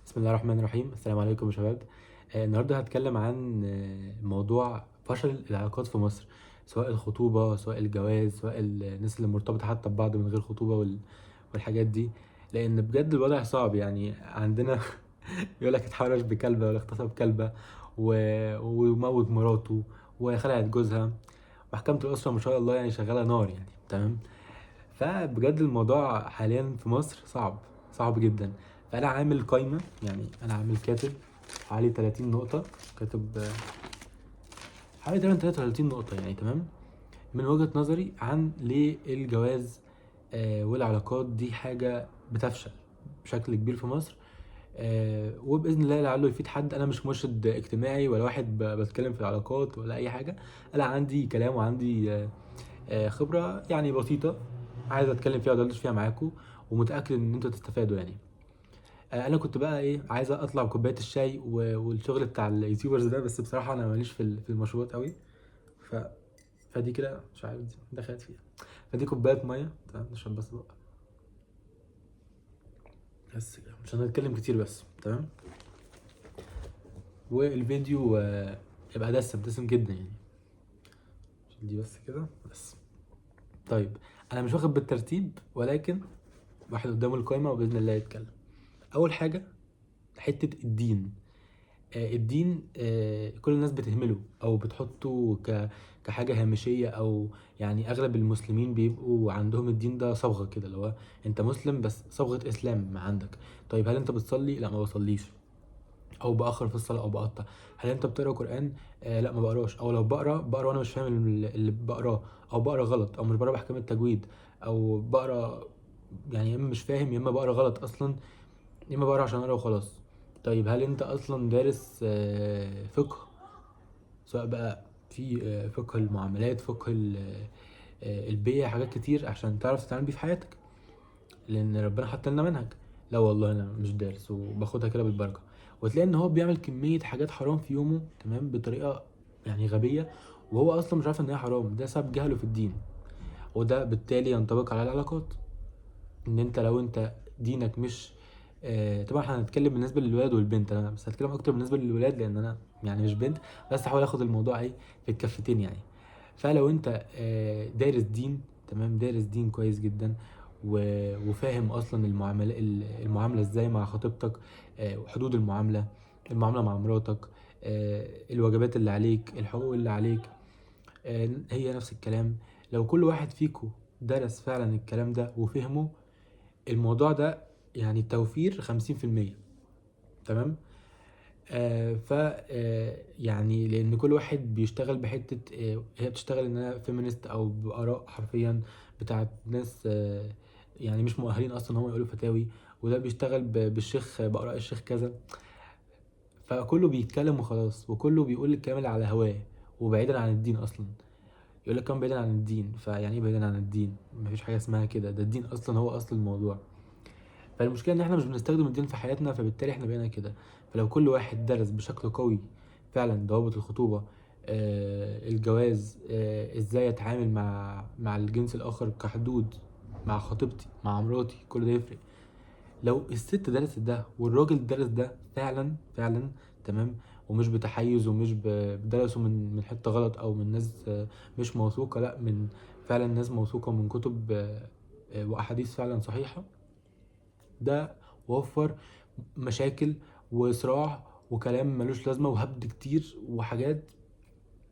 بسم الله الرحمن الرحيم. السلام عليكم يا شباب. النهارده هتكلم عن موضوع فشل العلاقات في مصر، سواء الخطوبة سواء الجواز سواء الناس اللي مرتبطة حتى ببعض من غير خطوبة والحاجات دي. لأن بجد الوضع صعب يعني عندنا يقول لك اتحرش بكلبة ولا اغتصب كلبة وموت مراته وخلعت جوزها. محكمة الأسرة ما شاء الله يعني شغالة نار يعني تمام. فبجد الموضوع حاليا في مصر صعب جدا. فانا عامل قايمه، يعني انا عامل كاتب حوالي 30 نقطه، كاتب حوالي تقريبا 33 نقطه يعني تمام، من وجهه نظري عن ليه الجواز والعلاقات دي حاجه بتفشل بشكل كبير في مصر. وباذن الله لعله يفيد حد. انا مش مرشد اجتماعي ولا واحد بتكلم في العلاقات ولا اي حاجه. انا عندي كلام وعندي خبره يعني بسيطه، عايز اتكلم فيها وادردش فيها معاكم، ومتاكد ان انتوا تستفادوا يعني. انا كنت بقى ايه، عايز اطلع بكوبايه الشاي والشغل بتاع اليوتيوبرز ده، بس بصراحه انا ماليش في المشروبات قوي. ف فدي كده مش عارف دي دخلت فيها. فدي كوبايه ميه تمام، نشرب بس بقى. بس كده مش هنتكلم كتير بس تمام. والفيديو يبقى دسم جدا يعني. عشان دي بس كده بس. طيب، انا مش واخد بالترتيب، ولكن واحد قدامه القايمه وباذن الله يتكلم. اول حاجه، حته الدين. الدين كل الناس بتهمله او بتحطه كحاجه هامشيه، او يعني اغلب المسلمين بيبقوا عندهم الدين ده صبغه كده، اللي هو انت مسلم بس صبغه اسلام ما عندك. طيب هل انت بتصلي؟ لا ما بصليش، او باخر في الصلاه او بقطع. هل انت بتقرا قران؟ لا ما بقراش، او لو بقرا وانا مش فاهم اللي بقراه، او بقرا غلط، او مش بقرا باحكام التجويد، او بقرا يعني يا اما مش فاهم يا اما بقرا غلط اصلا، يا اما بقرا عشان اقرا وخلاص. طيب هل انت اصلا دارس فقه؟ سواء بقى في فقه المعاملات، فقه البيع، حاجات كتير عشان تعرف تتعامل بيه في حياتك، لان ربنا حط لنا منهج. لا والله انا مش دارس وباخدها كده بالبركه. وتلاقي ان هو بيعمل كميه حاجات حرام في يومه تمام بطريقه يعني غبيه، وهو اصلا مش عارف ان هي حرام. ده سبب جهله في الدين، وده بالتالي ينطبق على العلاقات. ان انت لو انت دينك مش طبعا احنا هنتكلم بالنسبه للولاد والبنت، انا بس هتكلم اكتر بالنسبه للولاد لان انا يعني مش بنت، بس هحاول اخد الموضوع ايه في الكفتين يعني. فلو انت دارس دين تمام، دارس دين كويس جدا، وفاهم اصلا المعامله ازاي مع خطيبتك، وحدود المعامله، المعامله مع مراتك، الواجبات اللي عليك، الحقوق اللي عليك، هي نفس الكلام. لو كل واحد فيكو درس فعلا الكلام ده وفهمه، الموضوع ده يعني توفير 50%. تمام. ف يعني لان كل واحد بيشتغل بحته، هي بتشتغل ان انا فيمينست او باراء حرفيا بتاعت ناس يعني مش مؤهلين اصلا هم يقولوا فتاوي، وده بيشتغل بالشيخ باراء الشيخ كذا. فكله بيتكلم وخلاص، وكله بيقول الكلام اللي على هواه وبعيدا عن الدين اصلا. يقول لك كمان بعيدا عن الدين، فيعني ايه بعيدا عن الدين؟ مفيش حاجه اسمها كده، ده الدين اصلا هو اصل الموضوع. فالمشكله ان احنا مش بنستخدم الدين في حياتنا، فبالتالي احنا بقينا كده. فلو كل واحد درس بشكل قوي فعلا ضوابط الخطوبه، الجواز، ازاي اتعامل مع الجنس الاخر كحدود، مع خطيبتي مع مراتي، كل ده يفرق. لو الست درست ده والراجل درس ده فعلا تمام، ومش بتحيز ومش بدرسه من حته غلط او من ناس مش موثوقه، لا من فعلا ناس موثوقه من كتب واحاديث فعلا صحيحه، ده وفر مشاكل وصراع وكلام ملوش لازمه وهبد كتير وحاجات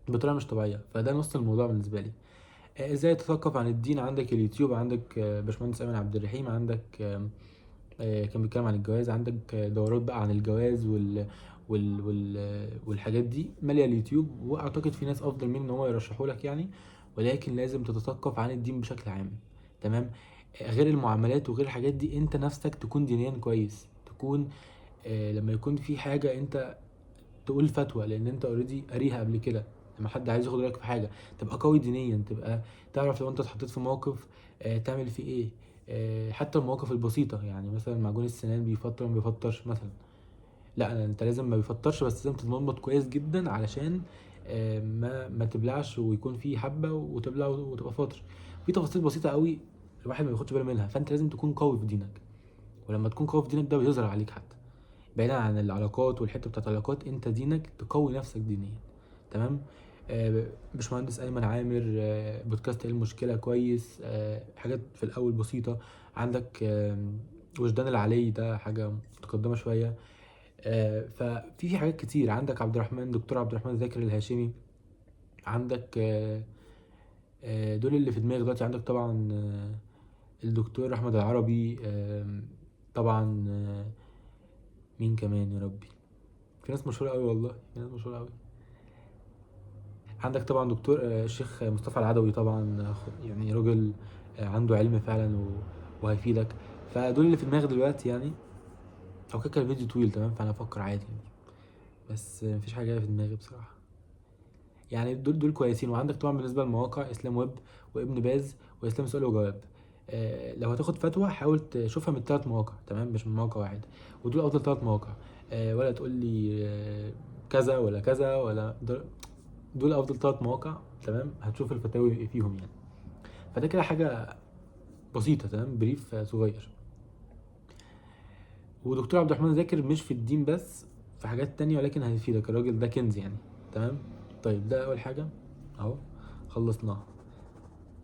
بطريقه مش طبيعيه. فده نص الموضوع بالنسبه لي. ازاي تثقف عن الدين؟ عندك اليوتيوب، عندك باشمهندس ايمن عبد الرحيم، عندك كان بيتكلم عن الجواز، عندك دورات بقى عن الجواز والحاجات دي ماليه اليوتيوب، واعتقد في ناس افضل مني ان هو يرشحوا لك يعني. ولكن لازم تتثقف عن الدين بشكل عام تمام. غير المعاملات وغير الحاجات دي، انت نفسك تكون دينيا كويس، تكون لما يكون في حاجه انت تقول فتوى لان انت اوريدي قاريها قبل كده. لما حد عايز ياخد رايك في حاجه تبقى قوي دينيا، تبقى تعرف لو انت اتحطيت في موقف تعمل فيه ايه. حتى المواقف البسيطه، يعني مثلا معجون السنان بيفطر ما بيفطرش مثلا، لا انت لازم ما بيفطرش، بس لازم تتمضمض كويس جدا علشان ما تبلعش ويكون في حبه وتبلع وتبقى فاطر. في تفاصيل بسيطه قوي الواحد ما بياخدش باله منها، فانت لازم تكون قوي في دينك. ولما تكون قوي في دينك ده بيظهر عليك حتى. بعيدا عن العلاقات والحته بتاعت العلاقات، انت دينك تقوي نفسك دينيا. تمام. باشمهندس ايمن عامر، بودكاست ايه المشكله كويس، حاجات في الاول بسيطه. عندك وجدان العلي، ده حاجه متقدمه شويه. ففي حاجات كتير. عندك دكتور عبد الرحمن ذاكر الهاشمي. عندك دول اللي في دماغي دلوقتي. عندك طبعا الدكتور احمد العربي، طبعا مين كمان يا ربي؟ في ناس مشهوره قوي والله، في ناس مشهوره قوي. عندك طبعا دكتور الشيخ مصطفى العدوي طبعا، يعني راجل عنده علم فعلا وهيفيدك. فدول اللي في دماغي دلوقتي يعني. او كده الفيديو طويل تمام، فانا افكر عادي يعني. بس مفيش حاجه جايه في دماغي بصراحه. يعني دول كويسين. وعندك طبعا بالنسبه للمواقع اسلام ويب، وابن باز، واسلام سؤال وجواب. لو هتاخد فتوى حاول تشوفها من 3 مواقع، تمام، مش من موقع واحد. ودول افضل 3 مواقع. ولا تقول لي كذا ولا كذا ولا دول افضل 3 مواقع. تمام، هتشوف الفتاوي فيهم يعني. فده كده حاجه بسيطه، تمام، بريف صغير. ودكتور عبد الرحمن ذاكر مش في الدين بس، في حاجات تانية، ولكن هيفيدك. الراجل ده كنز يعني. تمام. طيب ده اول حاجه اهو، خلصناها.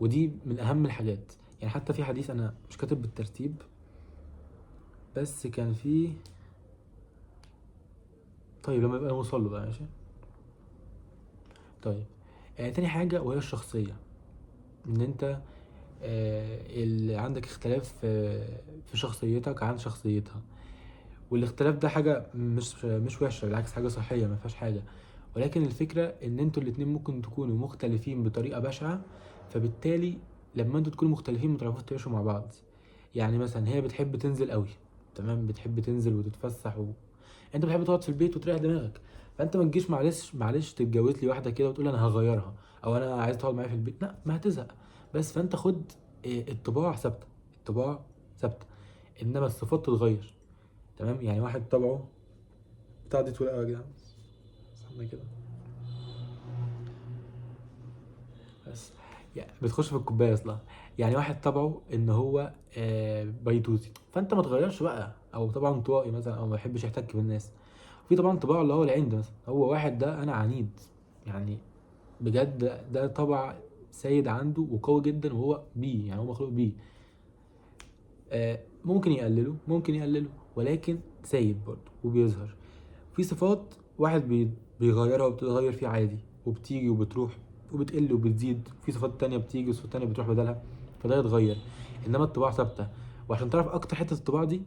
ودي من اهم الحاجات. يعني حتى في حديث انا مش كاتب بالترتيب، بس كان فيه. طيب لما يبقى نوصل له بقى، ماشي. طيب تاني حاجه وهي الشخصيه. ان انت اللي عندك اختلاف في شخصيتك عن شخصيتها. والاختلاف ده حاجه مش وحشه، بالعكس حاجه صحيه، ما فيهاش حاجه. ولكن الفكره ان انتوا الاتنين ممكن تكونوا مختلفين بطريقه بشعه. فبالتالي لما انتوا تكونوا مختلفين ما تعرفوش تعيشوا مع بعض. يعني مثلا هي بتحب تنزل قوي، تمام، بتحب تنزل وتتفسح انت بتحب تقعد في البيت وتريح دماغك. فانت ما تجيش معلش معلش تتجوز لي واحده كده وتقول انا هغيرها، او انا عايز تقعد معايا في البيت. لا، ما هتزهق. بس فانت خد الطباع ثابته. الطباع ثابته، انما الصفات تتغير. تمام. يعني واحد طبعه بتاع دي طويله قوي يا جدعان، استنى كده بس. يعني بتخش في الكوبايه اصلا. يعني واحد طبعه ان هو بيتوتي، فانت ما تغيرش بقى. او طبعا انطوائي مثلا، او ما يحبش يحتك بالناس. في طبعا طباع اللي هو العند مثلا، هو واحد ده انا عنيد يعني. بجد ده طبع سيد عنده وقوي جدا، وهو بيه يعني، هو مخلوق بيه. ممكن يقلله ولكن سيد برضه وبيظهر. في صفات واحد بيغيرها وبتتغير فيه عادي، وبتيجي وبتروح وبتقل وبتزيد. في صفات تانية بتيجي وصفات تانية بتروح بدلها، فده يتغير. انما الطباع ثابتة. وعشان تعرف اكتر حتة الطباع دي،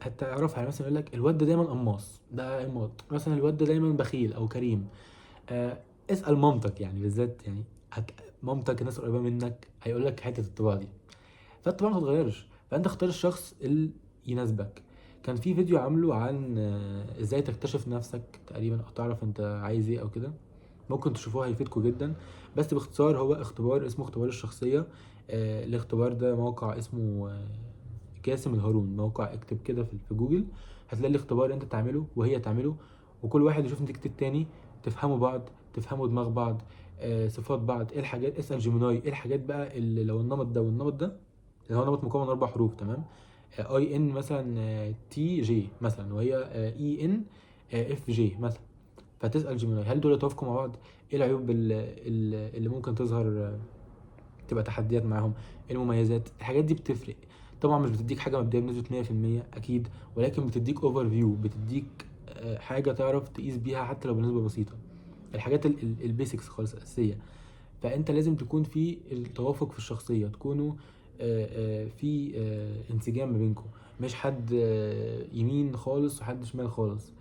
هتعرفها. يعني مثلا يقول لك الواد ده دايما قماص، ده قماص مثلا. الواد ده دايما بخيل او كريم. آه اسأل مامتك يعني بالذات يعني. مامتك، الناس القريبة منك، هيقول لك حتة الطباع دي. فالطباع ما تتغيرش. فانت اختار الشخص اللي يناسبك. كان في فيديو عامله عن ازاي تكتشف نفسك تقريبا، او تعرف انت عايز ايه او كده. ممكن تشوفوه، هيفيدكم جدا. بس باختصار هو اختبار اسمه اختبار الشخصية. الاختبار ده موقع اسمه جاسم الهارون. موقع اكتب كده في جوجل، هتلاقي الاختبار انت تعمله وهي تعمله. وكل واحد يشوف نتيجة التاني، تفهموا بعض، تفهموا دماغ بعض، صفات بعض. ايه الحاجات، اسأل جيميناي ايه الحاجات بقى اللي لو النمط ده والنمط ده، اللي هو نمط مكون من 4 حروف، تمام. اي ان مثلا تي جي مثلا، وهي اي ان اف جي مثلا. فتسأل جيميناي هل دول يتوافقوا مع بعض. ايه العيوب اللي ممكن تظهر تبقى تحديات معاهم. ايه المميزات. الحاجات دي بتفرق. طبعا مش بتديك حاجه مبدئيه بنسبه 100% اكيد، ولكن بتديك اوفر فيو، بتديك حاجه تعرف تقيس بيها حتى لو بنسبه بسيطه. الحاجات البيسكس خالص الاساسيه. فانت لازم تكون في التوافق في الشخصيه، تكونوا في انسجام ما بينكم. مش حد يمين خالص وحد شمال خالص.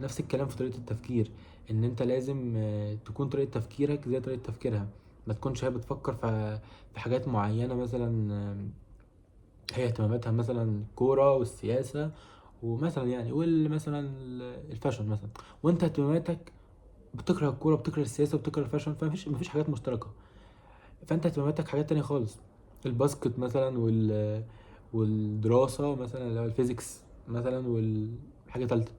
نفس الكلام في طريقه التفكير. ان انت لازم تكون طريقه تفكيرك زي طريقه تفكيرها. ما تكونش هي بتفكر في حاجات معينه مثلا. هي اهتماماتها مثلا الكوره والسياسه ومثلا يعني، مثلا الفاشن مثلا. وانت اهتماماتك بتكره الكوره، بتكره السياسه، بتكره الفاشن. فمفيش حاجات مشتركه. فانت اهتماماتك حاجات تانية خالص. الباسكت مثلا والدراسه مثلا اللي هو الفيزيكس مثلا، والحاجه تالتة.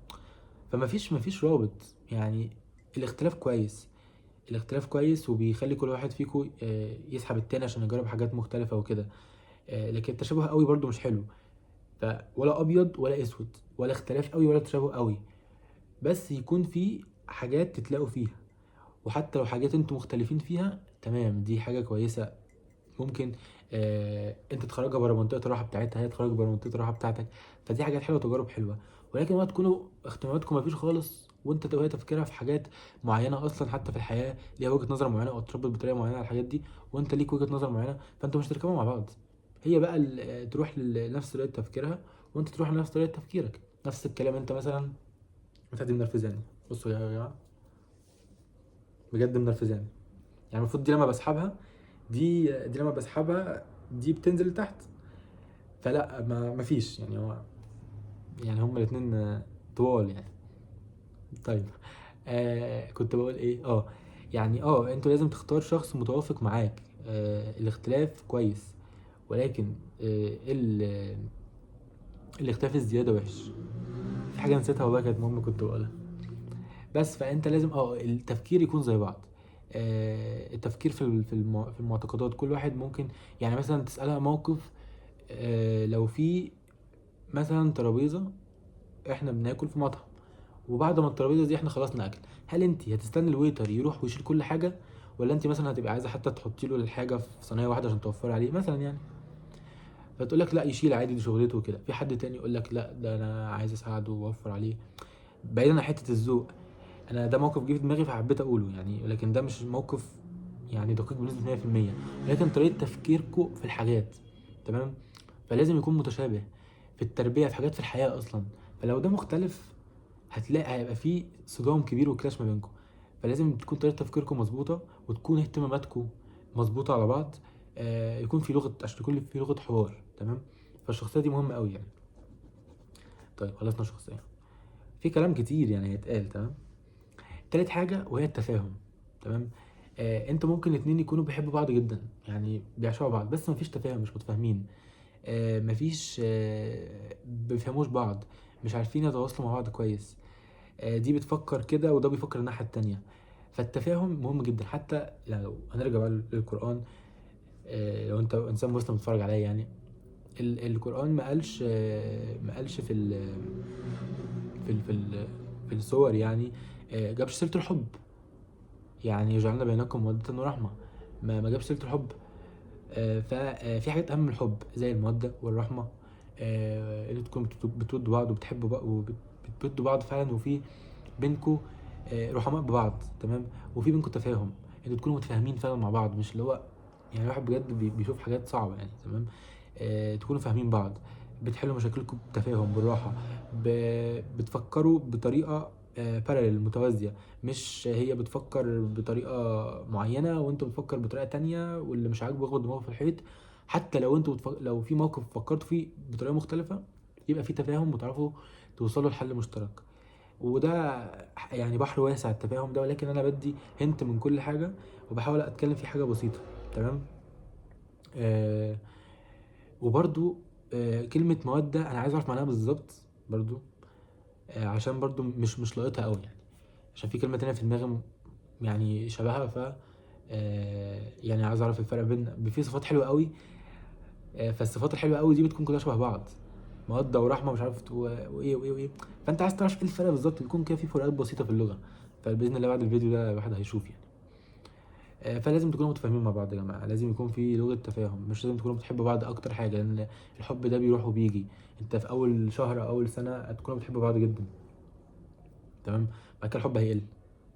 فمفيش رابط يعني. الاختلاف كويس. الاختلاف كويس وبيخلي كل واحد فيكم يسحب التاني عشان يجرب حاجات مختلفة وكده. لكن التشابه قوي برضو مش حلو. ولا ابيض ولا اسود، ولا اختلاف قوي ولا تشابه قوي، بس يكون في حاجات تتلاقوا فيها. وحتى لو حاجات انتوا مختلفين فيها تمام، دي حاجه كويسه. ممكن انت تخرجها بره منطقه الراحه بتاعتها، هي تخرج بره منطقه الراحه بتاعتك. فدي حاجات حلوه، تجارب حلوه. ولكن وقت تكونوا اهتماماتكم مفيش خالص، وانت وهي تفكيرها في حاجات معينه اصلا، حتى في الحياه ليها وجهه نظر معينه، او تربط بطريقه معينه على الحاجات دي، وانت ليك وجهه نظر معينه، فانتوا مش هتركبوا مع بعض. هي بقى تروح لنفس طريقه تفكيرها، وانت تروح لنفس طريقه تفكيرك. نفس الكلام. انت مثلا دي منرفزاني، بصوا يا جماعه، بجد منرفزاني. يعني المفروض دي لما بسحبها، دي لما بسحبها دي بتنزل لتحت. فلا، ما فيش يعني، هو يعني هما الاثنين طوال يعني. طيب، كنت بقول ايه؟ يعني انتوا لازم تختار شخص متوافق معاك. الاختلاف كويس، ولكن الاختلاف الزيادة وحش. في حاجة نسيتها والله، كانت مهمة كنت بقولها. بس فانت لازم التفكير يكون زي بعض. التفكير في المعتقدات، كل واحد ممكن يعني مثلا تسألها موقف. لو في مثلا ترابيزة، احنا بناكل في مطعم، وبعد ما الترابيزه دي احنا خلصنا اكل، هل انت هتستني الويتر يروح ويشيل كل حاجه، ولا انت مثلا هتبقى عايزه حتى تحطي له الحاجه في صينيه واحده عشان توفري عليه مثلا يعني؟ فتقول لك لا، يشيل عادي، دي شغلته وكده. في حد تاني يقول لك لا، ده انا عايز اساعده واوفر عليه. بعيدا عن حته الذوق، انا ده موقف جه في دماغي فحبيت اقوله يعني، لكن ده مش موقف يعني دقيق بنسبه 100%، ولكن طريقه تفكيركم في الحاجات. تمام. فلازم يكون متشابه في التربيه، في حاجات في الحياه اصلا. فلو ده مختلف، هيبقى في صدام كبير وكلاش ما بينكم. فلازم تكون طريقه تفكيركم مظبوطه، وتكون اهتماماتكم مظبوطه على بعض. يكون في لغه، عشان يكون في لغه حوار. تمام. فالشخصيه دي مهمه قوي يعني. طيب، خلصنا شخصيه. في كلام كتير يعني هيتقال. تمام. تالت حاجه وهي التفاهم. تمام. انتوا ممكن الاتنين يكونوا بيحبوا بعض جدا، يعني بيعشقوا بعض، بس مفيش تفاهم، مش متفاهمين. مفيش بيفهموش بعض، مش عارفين يتواصلوا مع بعض كويس. دي بتفكر كده وده بيفكر الناحية التانية. فالتفاهم مهم جدا. حتى يعني لو هنرجع بقى للقرآن، لو انت انسان مسلم بتتفرج عليا يعني، القرآن ما قالش في الصور يعني، جابش سيرة الحب. يعني جعلنا بينكم مودة ورحمة، ما جابش سيرة الحب. ففي حاجات أهم من الحب زي المودة والرحمة. اللي تكون بتودوا بعض وبتحبوا بعض وبتودوا بعض فعلا، وفي بينكم رحماء ببعض. تمام. وفي بينكم تفاهم، انتوا تكونوا متفاهمين فعلا مع بعض، مش اللي هو يعني واحد بجد بيشوف حاجات صعبة يعني. تمام. تكونوا فاهمين بعض، بتحلوا مشاكلكم بتفاهم بالراحة. بتفكروا بطريقة باراليل متوازية، مش هي بتفكر بطريقة معينة وانت بتفكر بطريقة تانية، واللي مش عاجبه يخبط دماغه في الحيط. حتى لو انتوا لو في موقف فكرتوا فيه بطريقة مختلفة، يبقى في تفاهم وتعرفوا توصلوا لحل مشترك. وده يعني بحر واسع التفاهم ده، ولكن انا بدي هنت من كل حاجة، وبحاول اتكلم في حاجة بسيطة. تمام. آه وبرضو كلمة مودة انا عايز اعرف معناها بالظبط برضو. عشان برضو مش لاقيتها قوي يعني، عشان في كلمة تانية في دماغي يعني شبهها. ف يعني عايز اعرف الفرق بين في صفات حلوة قوي. فالصفات الحلوة قوي دي بتكون كلها شبه بعض، مودة ورحمة مش عارف وايه وايه وايه. فانت عايز تعرف ايه الفرق بالظبط، يكون كده في فروقات بسيطة في اللغة. فبإذن الله بعد الفيديو ده الواحد هيشوف يعني. فلازم تكونوا متفاهمين مع بعض يا جماعة، لازم يكون في لغة تفاهم. مش لازم تكونوا بتحبوا بعض أكتر حاجة، لأن الحب ده بيروح وبيجي. أنت في أول شهر أو أول سنة هتكونوا بتحبوا بعض جدا. تمام. بعد كده الحب هيقل،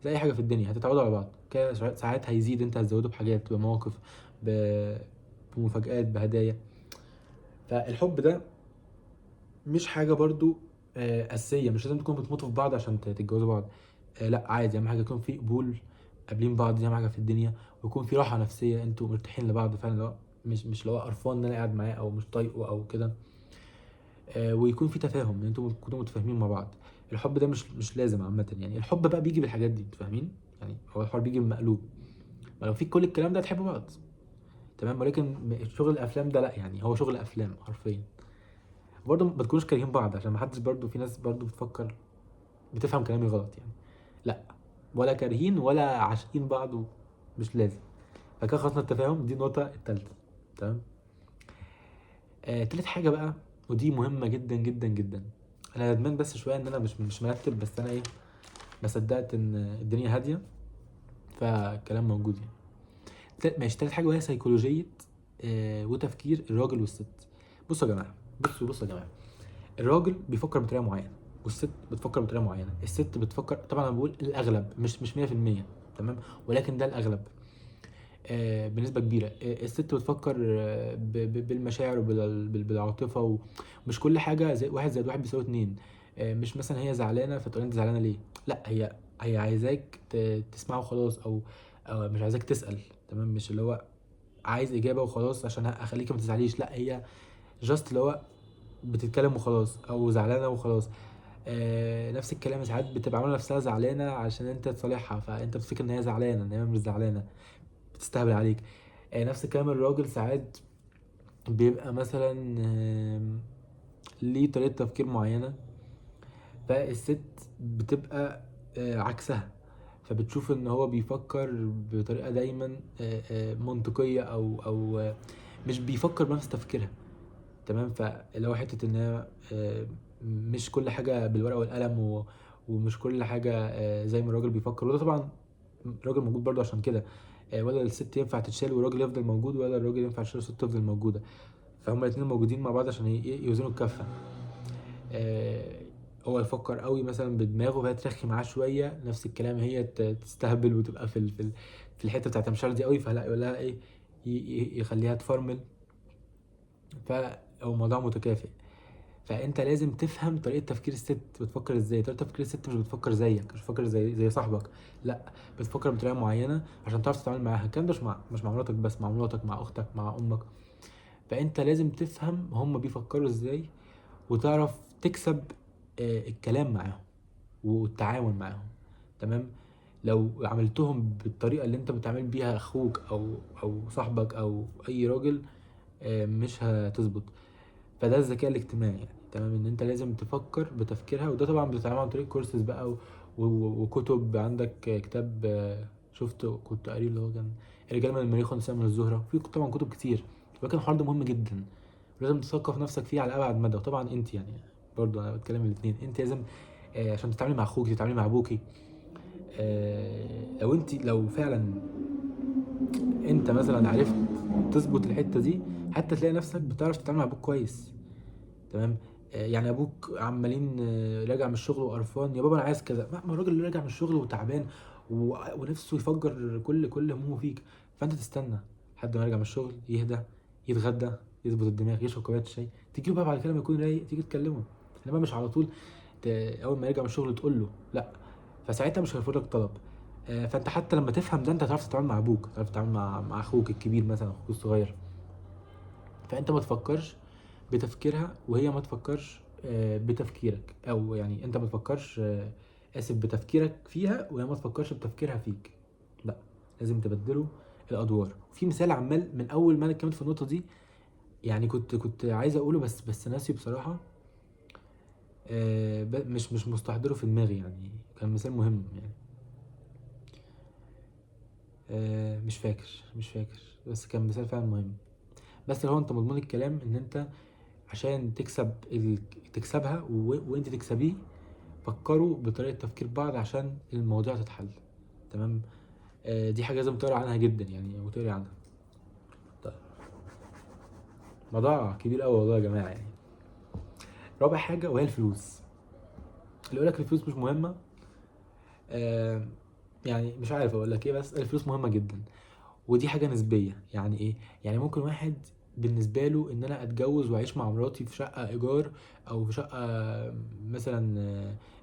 زي أي حاجة في الدنيا هتتعودوا على بعض كده. ساعات هيزيد، أنت هتزوده بحاجات، بمواقف، ب- بمفاجآت، بهدايا. فالحب ده مش حاجة برضو أساسية. مش لازم تكونوا بتموتوا في بعض عشان تتجوزوا بعض. لا عادي، أهم حاجة يكون في قبول، قابلين بعض، دي أهم حاجة في الدنيا. ويكون في راحة نفسية، انتوا مرتاحين لبعض فعلا، لو مش لو قرفان ان انا قاعد معاه او مش طايقه او كده. ويكون في تفاهم، ان انتوا تكونوا متفاهمين مع بعض. الحب ده مش لازم عامة يعني. الحب بقى بيجي بالحاجات دي، انتوا فاهمين يعني. هو الحوار بيجي بالمقلوب. ما لو في كل الكلام ده هتحبوا بعض. تمام. ولكن شغل الافلام ده لا، يعني هو شغل افلام حرفيا. برضه ما تكونوش كارهين بعض، عشان ما حدش برضه، في ناس برضه بتفكر بتفهم كلامي غلط يعني. لا، ولا كارهين ولا عاشقين بعض، مش لازم. فكده خلصنا التفاهم، دي النقطة التالتة. تمام. تالت حاجة بقى، ودي مهمه جدا جدا جدا. انا ندمان بس شويه ان انا مش مرتب، بس انا ايه، ما صدقت ان الدنيا هاديه فالكلام موجود يعني. ماشي، تالت حاجه وهي سيكولوجيه وتفكير الراجل والست. بصوا يا جماعه، بصوا يا جماعه، الراجل بيفكر بطريقه معينه والست بتفكر بطريقه معينه. الست بتفكر، طبعا انا بقول الاغلب، مش 100%، تمام، ولكن ده الاغلب. بنسبه كبيره الست بتفكر بالمشاعر وبالعاطفه، ومش كل حاجه زي واحد زائد واحد بيساوي اتنين. مش مثلا هي زعلانه فتقول انت زعلانه ليه، لا، هي عايزاك تسمعه وخلاص، او مش عايزاك تسال، تمام، مش اللي هو عايز اجابه وخلاص عشان اخليك ما تزعليش، لا، هي جاست اللي هو بتتكلم وخلاص، او زعلانه وخلاص. نفس الكلام، ساعات بتبقى عامله نفسها زعلانه عشان انت تصالحها، فانت بتفكر ان هي زعلانه، ان هي مش زعلانه، بتستهبل عليك. نفس الكلام الراجل ساعات بيبقى مثلا ليه طريقه تفكير معينه، فالست بتبقى عكسها، فبتشوف ان هو بيفكر بطريقه دايما منطقيه، او مش بيفكر بنفس تفكيرها، تمام. فاللي هو حته ان هي مش كل حاجه بالورقه والقلم، ومش كل حاجه زي ما الراجل بيفكر. وده طبعا الراجل موجود برضه عشان كده، ولا الست ينفع تتشال والراجل يفضل موجود، ولا الراجل ينفع يشيل والست تفضل موجوده. فهم الاثنين موجودين مع بعض عشان يوزنوا الكفه. هو يفكر قوي مثلا بدماغه فهي ترخي معاه شويه، نفس الكلام هي تستهبل وتبقى في الحته بتاعت المشاعر دي قوي، فلا يقول لها ايه، يخليها تفرمل. فهو الموضوع متكافئ. فانت لازم تفهم طريقه تفكير الست بتفكر ازاي. طريقه تفكير الست مش بتفكر زيك، مش بتفكر زي صاحبك، لا، بتفكر بطريقه معينه عشان تعرف تتعامل معاها. الكلام ده مش مع مراتك بس، مع مراتك، مع اختك، مع امك. فانت لازم تفهم هم بيفكروا ازاي، وتعرف تكسب الكلام معاهم والتعامل معاهم، تمام. لو عملتهم بالطريقه اللي انت بتعامل بيها اخوك او صاحبك او اي راجل، مش هتظبط. فده الذكاء الاجتماعي يعني، تمام، ان انت لازم تفكر بتفكيرها. وده طبعا بتتعمل عن طريق كورسز بقى وكتب. عندك كتاب شفته كنت قاري اللي هو كان الرجال من المريخ والنساء من الزهرة. في طبعا كتب كتير، ولكن الحوار ده مهم جدا، ولازم تثقف نفسك فيه على ابعد مدى. وطبعا انت يعني، برضو انا بتكلم الاثنين، انت لازم عشان تتعاملي مع اخوك تتعاملي مع ابوكي. لو فعلا انت مثلا عرفت تظبط الحته دي، حتى تلاقي نفسك بتعرف تتعامل مع ابوك كويس، تمام. يعني ابوك عمالين راجع من الشغل وقرفان، يا بابا انا عايز كذا، ما الراجل اللي راجع من الشغل وتعبان ونفسه يفجر كل همومه فيك. فانت تستنى لحد ما يرجع من الشغل، يهدى، يتغدى، يظبط الدماغ، يشرب كوبايه شاي، تيجي له بقى بعد كده لما يكون رايق تيجي تكلمه. انما مش على طول ت... اول ما يرجع من الشغل تقول له لا، فساعتها مش هيرفض لك طلب. فانت حتى لما تفهم ده انت هتعرف تتعامل مع ابوك، هتعرف تتعامل مع اخوك الكبير مثلا، اخوك الصغير. فانت ما تفكرش بتفكيرها وهي ما تفكرش بتفكيرك، او يعني انت ما تفكرش اسف بتفكيرك فيها وهي ما تفكرش بتفكيرها فيك، لا، لازم تبدلوا الادوار. في مثال عمال من اول ما انا اتكلمت في النقطه دي، يعني كنت عايز اقوله بس ناسي بصراحه. مش مستحضره في دماغي، يعني كان مثال مهم يعني. مش فاكر بس كان مثال فعلا مهم. بس اللي هو انت مضمون الكلام ان انت عشان تكسبها وانت تكسبيه، فكروا بطريقه تفكير بعض عشان المواضيع تتحل، تمام. دي حاجه لازم تقرا عنها جدا يعني، وتقري عنها. طيب، موضوع كبير قوي والله يا جماعه يعني. رابع حاجه وهي الفلوس. اللي يقول لك الفلوس مش مهمه، آه يعني مش عارف اقول لك ايه، بس الفلوس مهمه جدا. ودي حاجه نسبيه. يعني ايه؟ يعني ممكن واحد بالنسبه له ان انا اتجوز واعيش مع مراتي في شقه ايجار، او في شقه مثلا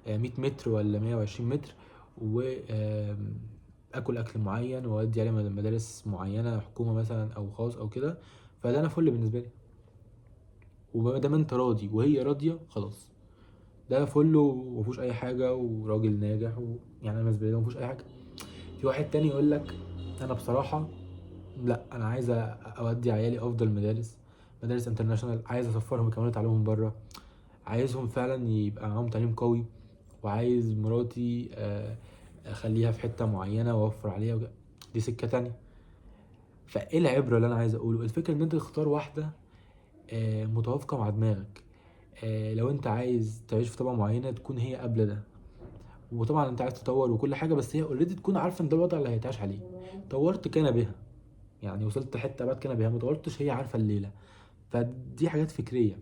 100 متر ولا 120 متر، واكل اكل معين، واودي عليه مدارس معينه حكومه مثلا او خاص او كده. فده انا فل بالنسبه لي، وما دام انت راضي وهي راضيه خلاص، ده فل ومفيهوش اي حاجه، وراجل ناجح يعني انا بالنسبه لي مفيهوش اي حاجه. في واحد تاني يقول لك انا بصراحه لا، انا عايز اودي عيالي افضل مدارس انترناشونال، عايز اسفرهم يكملوا تعليمهم بره، عايزهم فعلا يبقى معاهم تعليم قوي، وعايز مراتي اخليها في حته معينه واوفر عليها دي سكه تانية. فايه العبره اللي انا عايز اقوله؟ الفكره ان انت تختار واحده متوافقه مع دماغك. لو انت عايز تعيش في طبقه معينه تكون هي قبل ده، وطبعا انت عايز تطور وكل حاجه، بس هي اوريدي تكون عارفه ان ده الوضع اللي هيتعاش عليه. طورت كان بها، يعني وصلت حته بعد كان بها، ما طورتش هي عارفه الليله. فدي حاجات فكريه،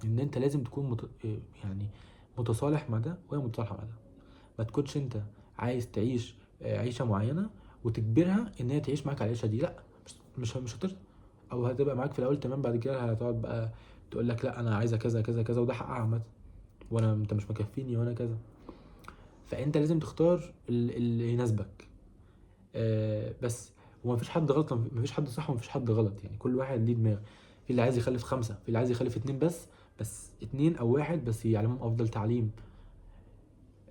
ان انت لازم تكون يعني متصالح مع ده وهي متصالحه مع ده. ما تكونش انت عايز تعيش عيشه معينه وتجبرها ان هي تعيش معاك على العيشه دي، لا، مش هترضى. او هتبقى معاك في الاول تمام، بعد كده هتقعد بقى تقول لك لا انا عايزه كذا كذا كذا، وده حقها عامه، انت مش مكفيني وانا كذا. فانت لازم تختار اللي يناسبك. بس ومفيش حد غلط، مفيش حد صح ومفيش حد غلط، يعني كل واحد ليه دماغ. في اللي عايز يخلف 5، في اللي عايز يخلف 2 بس 2 أو 1 بس يعلمهم أفضل تعليم،